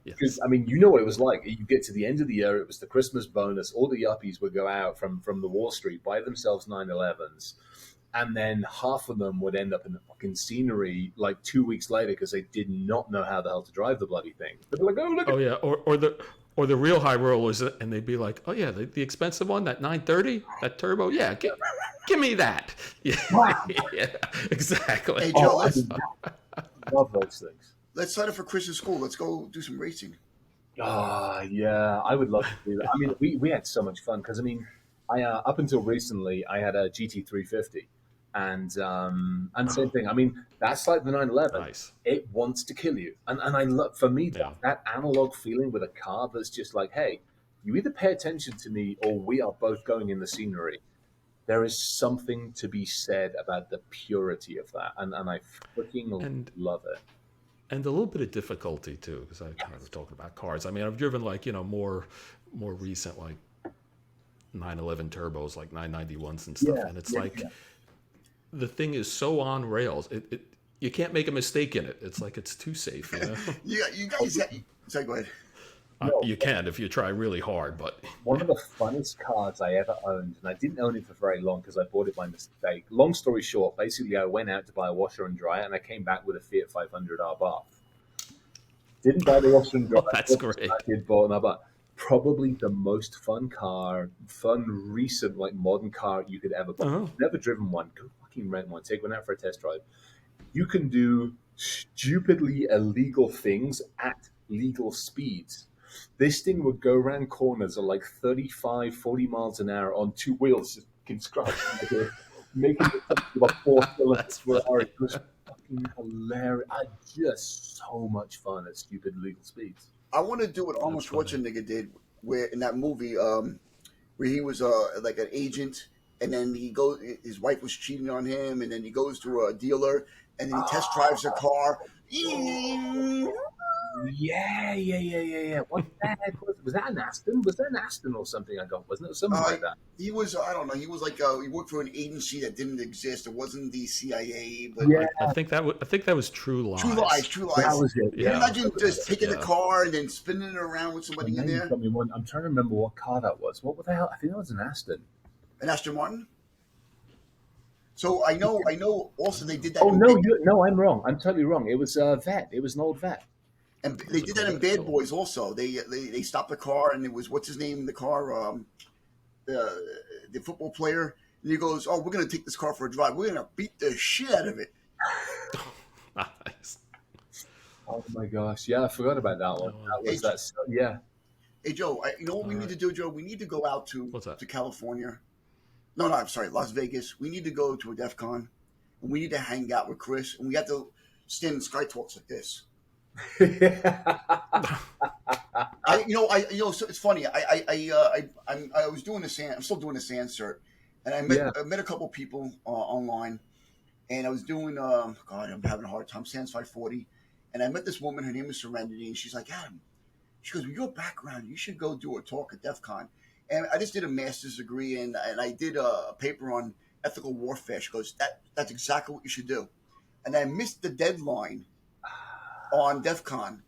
C: Because
A: Yes.
C: I mean, you know what it was like. You get to the end of the year, it was the Christmas bonus. All the yuppies would go out from the Wall Street, buy themselves 911s, and then half of them would end up in the fucking scenery like 2 weeks later because they did not know how the hell to drive the bloody thing. They'd be like, "Oh, look at
A: Oh yeah, or the real high rollers, and they'd be like, oh yeah, the expensive one, that 930, that turbo, yeah, give me that. Yeah,
C: wow!"
A: yeah, exactly.
B: Hey Joe,
C: Oh, I mean, love those things.
B: let's sign up for Chris's school. Let's go do some racing.
C: Ah, yeah, I would love to do that. I mean, we had so much fun because I mean, I up until recently I had a GT 350, and same thing. I mean, that's like the 911.
A: Nice.
C: It wants to kill you, and I love for me
A: Yeah.
C: that analog feeling with a car that's just like, hey, you either pay attention to me or we are both going in the scenery. There is something to be said about the purity of that, and I freaking
A: And
C: love it.
A: and a little bit of difficulty too, because I kind of talking about cars. I mean, I've driven like more recent like 911 turbos, like 991s and stuff,
C: Yeah,
A: and it's
C: yeah,
A: like
C: yeah.
A: the thing is so on rails. It you can't make a mistake in it. It's like it's too safe.
B: You guys, sorry, go ahead.
C: No,
A: You can if you try really hard, but
C: one of the funnest cars I ever owned, and I didn't own it for very long because I bought it by mistake. Long story short, basically I went out to buy a washer and dryer, and I came back with a Fiat 500R Bath. Didn't buy the washer and dryer.
A: oh, that's great.
C: I did bought another. Probably the most fun recent like modern car you could ever buy.
A: Uh-huh.
C: Never driven one. Go fucking rent one. Take one out for a test drive. You can do stupidly illegal things at legal speeds. This thing would go around corners at like 35, 40 miles an hour on two wheels, just fucking scratching, making it to a four-cylinder
A: That's
C: Ferrari.
A: funny.
C: It was fucking hilarious. I just so much fun at stupid legal speeds.
B: I want to do what Arnold
A: That's funny.
B: Schwarzenegger did, where in that movie, where he was like an agent, and then his wife was cheating on him, and then he goes to a dealer, and then he test drives a car.
C: Yeah. What the heck was that? An Aston? Was that an Aston or something I got? Wasn't it something
B: Uh,
C: like that?
B: he was, I don't know, he was like he worked for an agency that didn't exist. It wasn't the CIA, but
C: Yeah,
A: I think that was True
B: True Lies,
A: Lies.
B: True
C: that
B: Lies.
C: was it.
B: Can you
A: Yeah,
B: imagine just
A: that's it.
B: taking a
A: Yeah.
B: car and then spinning it around with somebody
C: Now
B: in
C: you
B: there?
C: got me one. I'm trying to remember what car that was. What the hell? I think that was an Aston.
B: An Aston Martin? So I know. Also, they did that.
C: Oh no, no, I'm wrong. I'm totally wrong. It was a vet. It was an old vet.
B: And
A: It
B: they
A: was a
B: did that in
A: Corvette.
B: Bad
A: Cool.
B: Boys also. They stopped the car and it was what's his name in the car, the football player. And he goes, "Oh, we're gonna take this car for a drive. We're gonna beat the shit out of it."
A: Nice.
C: Oh my gosh, yeah, I forgot about that one.
A: Oh,
C: That was
B: Hey,
C: that. Yeah,
B: hey Joe, you know what
A: all
B: we need
A: right.
B: to do, Joe? We need to go out
A: What's that?
B: to California. No, I'm sorry, Las Vegas. We need to go to a DEF CON, and we need to hang out with Chris, and we have to stand in sky talks like this. So it's funny. I was doing the sand. I'm still doing the sand cert, and
C: yeah.
B: I met a couple people online, and I was doing. God, I'm having a hard time. Sands 540, and I met this woman. Her name is Serenity, and she's like, Adam. She goes, with your background, you should go do a talk at DEF CON. And I just did a master's degree, and I did a paper on ethical warfare. She goes, that's exactly what you should do. and I missed the deadline on DEF CON.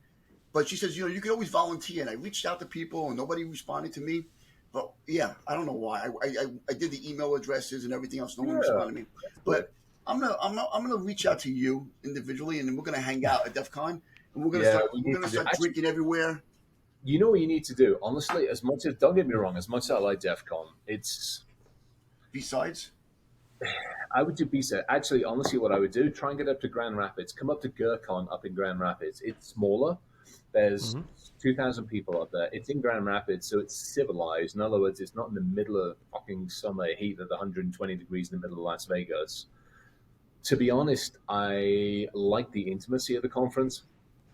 B: But she says, you can always volunteer. And I reached out to people, and nobody responded to me. But yeah, I don't know why. I did the email addresses and everything else. No one
C: Yeah,
B: responded to me. But I'm gonna reach out to you individually, and then we're gonna hang out at DEF CON, and
C: yeah. We
B: we're
C: need
B: gonna
C: to do.
B: start
C: Actually,
B: drinking everywhere.
C: you know what you need to do. Honestly, as much as don't get me wrong, as much as I like DEF CON, it's
B: Besides,
C: I would do BSET. Actually, honestly, what I would do, try and get up to Grand Rapids. Come up to GERCON up in Grand Rapids. It's smaller. There's 2,000 people up there. It's in Grand Rapids, so it's civilized. In other words, it's not in the middle of fucking summer heat at 120 degrees in the middle of Las Vegas. To be honest, I like the intimacy of the conference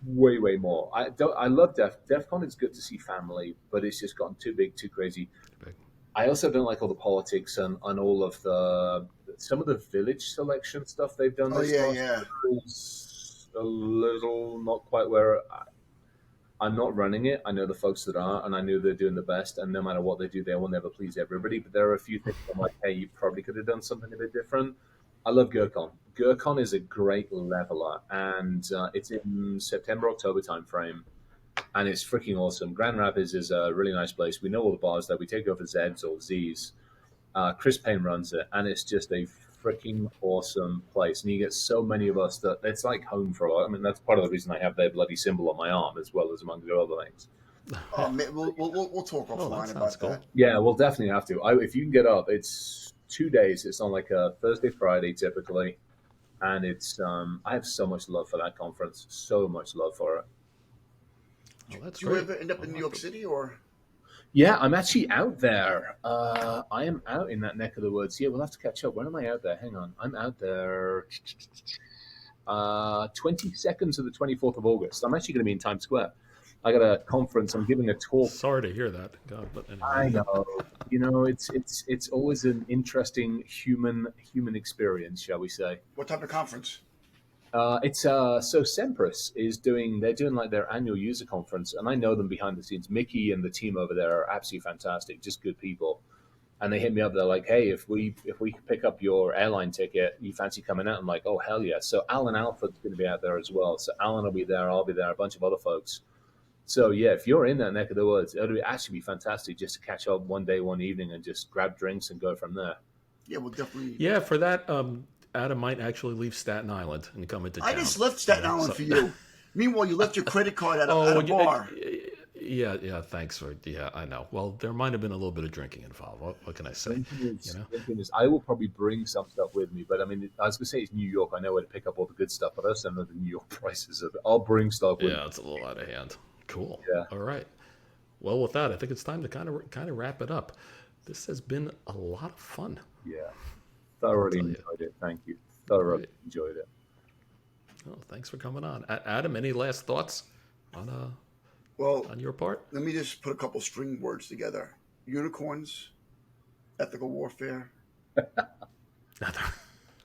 C: way, way more. I love DEF CON. Is good to see family, but it's just gotten too big, too crazy.
A: Big.
C: I also don't like all the politics and all of some of the village selection stuff they've done.
B: oh
C: This
B: yeah,
C: last
B: yeah.
C: year is a little not quite where I'm not running it. I know the folks that are, and I know they're doing the best. And no matter what they do, they will never please everybody. But there are a few things I'm like, hey, you probably could have done something a bit different. I love GERCON. GERCON is a great leveler, and it's in September, October timeframe, and it's freaking awesome. Grand Rapids is a really nice place. We know all the bars there. We take over Zeds or Z's. Chris Payne runs it, and it's just a freaking awesome place. And you get so many of us that it's like home for a lot. I mean, that's part of the reason I have their bloody symbol on my arm, as well as among the other things.
B: Oh, man, we'll talk offline
A: that
B: about
A: sounds cool.
B: that.
C: Yeah, we'll definitely have to. If you can get up, it's 2 days. It's on like a Thursday, Friday typically, and it's I have so much love for that conference. So much love for it.
A: Oh, that's
B: Do you
A: great.
B: ever end up in New York City or?
C: Yeah, I'm actually out there. I am out in that neck of the woods. Yeah, we'll have to catch up. When am I out there? Hang on. I'm out there 22nd to the 24th of August. I'm actually going to be in Times Square. I got a conference. I'm giving a talk.
A: Sorry to hear that. God, but anyway.
C: I know. It's always an interesting human experience, shall we say.
B: What type of conference?
C: It's so Sempris they're doing like their annual user conference, and I know them behind the scenes. Mickey and the team over there are absolutely fantastic, just good people. And they hit me up. They're like, "Hey, if we could pick up your airline ticket, you fancy coming out?" I'm like, "Oh hell yeah!" So Alan Alford's going to be out there as well. So Alan will be there. I'll be there. A bunch of other folks. So yeah, if you're in that neck of the woods, it would actually be fantastic just to catch up one day, one evening, and just grab drinks and go from there.
B: Yeah, we'll definitely.
A: Yeah, for that, Adam might actually leave Staten Island and come into town.
B: I just left Staten Island for you. Meanwhile, you left your credit card at a bar.
A: Yeah, thanks for. Yeah, I know. Well, there might have been a little bit of drinking involved. What can I say?
C: The thing is, I will probably bring some stuff with me, but I mean, I was going to say it's New York. I know where to pick up all the good stuff, but I also know the New York prices of it. I'll bring stuff with me.
A: Yeah, it's a little out of hand. Cool.
C: Yeah.
A: All right. Well, with that, I think it's time to kind of wrap it up. This has been a lot of fun.
C: Yeah. Thoroughly
A: I'll tell you.
C: enjoyed it. Thank you. Thoroughly
A: Right.
C: enjoyed it.
A: Oh, thanks for coming on, Adam. Any last thoughts
B: Well,
A: on your part?
B: let me just put a couple string words together: unicorns, ethical warfare,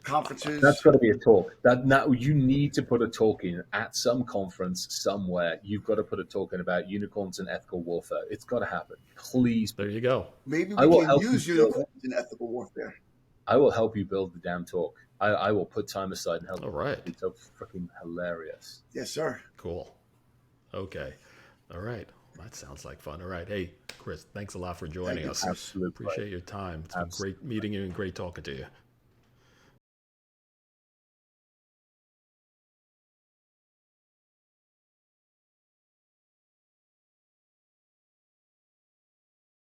B: conferences.
C: That's got to be a talk. Now you need to put a talk in at some conference somewhere. You've got to put a talk in about unicorns and ethical warfare. It's got to happen. Please.
A: There you go.
B: Maybe
C: I
B: we
C: will
B: can
C: help
B: use
C: you build
B: unicorns in ethical warfare.
C: I will help you build the damn talk. I will put time aside and help
A: All
C: you.
A: right.
C: It's so freaking hilarious.
B: Yes, sir.
A: Cool. Okay. All right. That sounds like fun. All right. Hey, Chris, thanks a lot for joining us.
C: Absolute
A: Appreciate
C: pleasure.
A: your time. It's been great meeting you and great talking to you.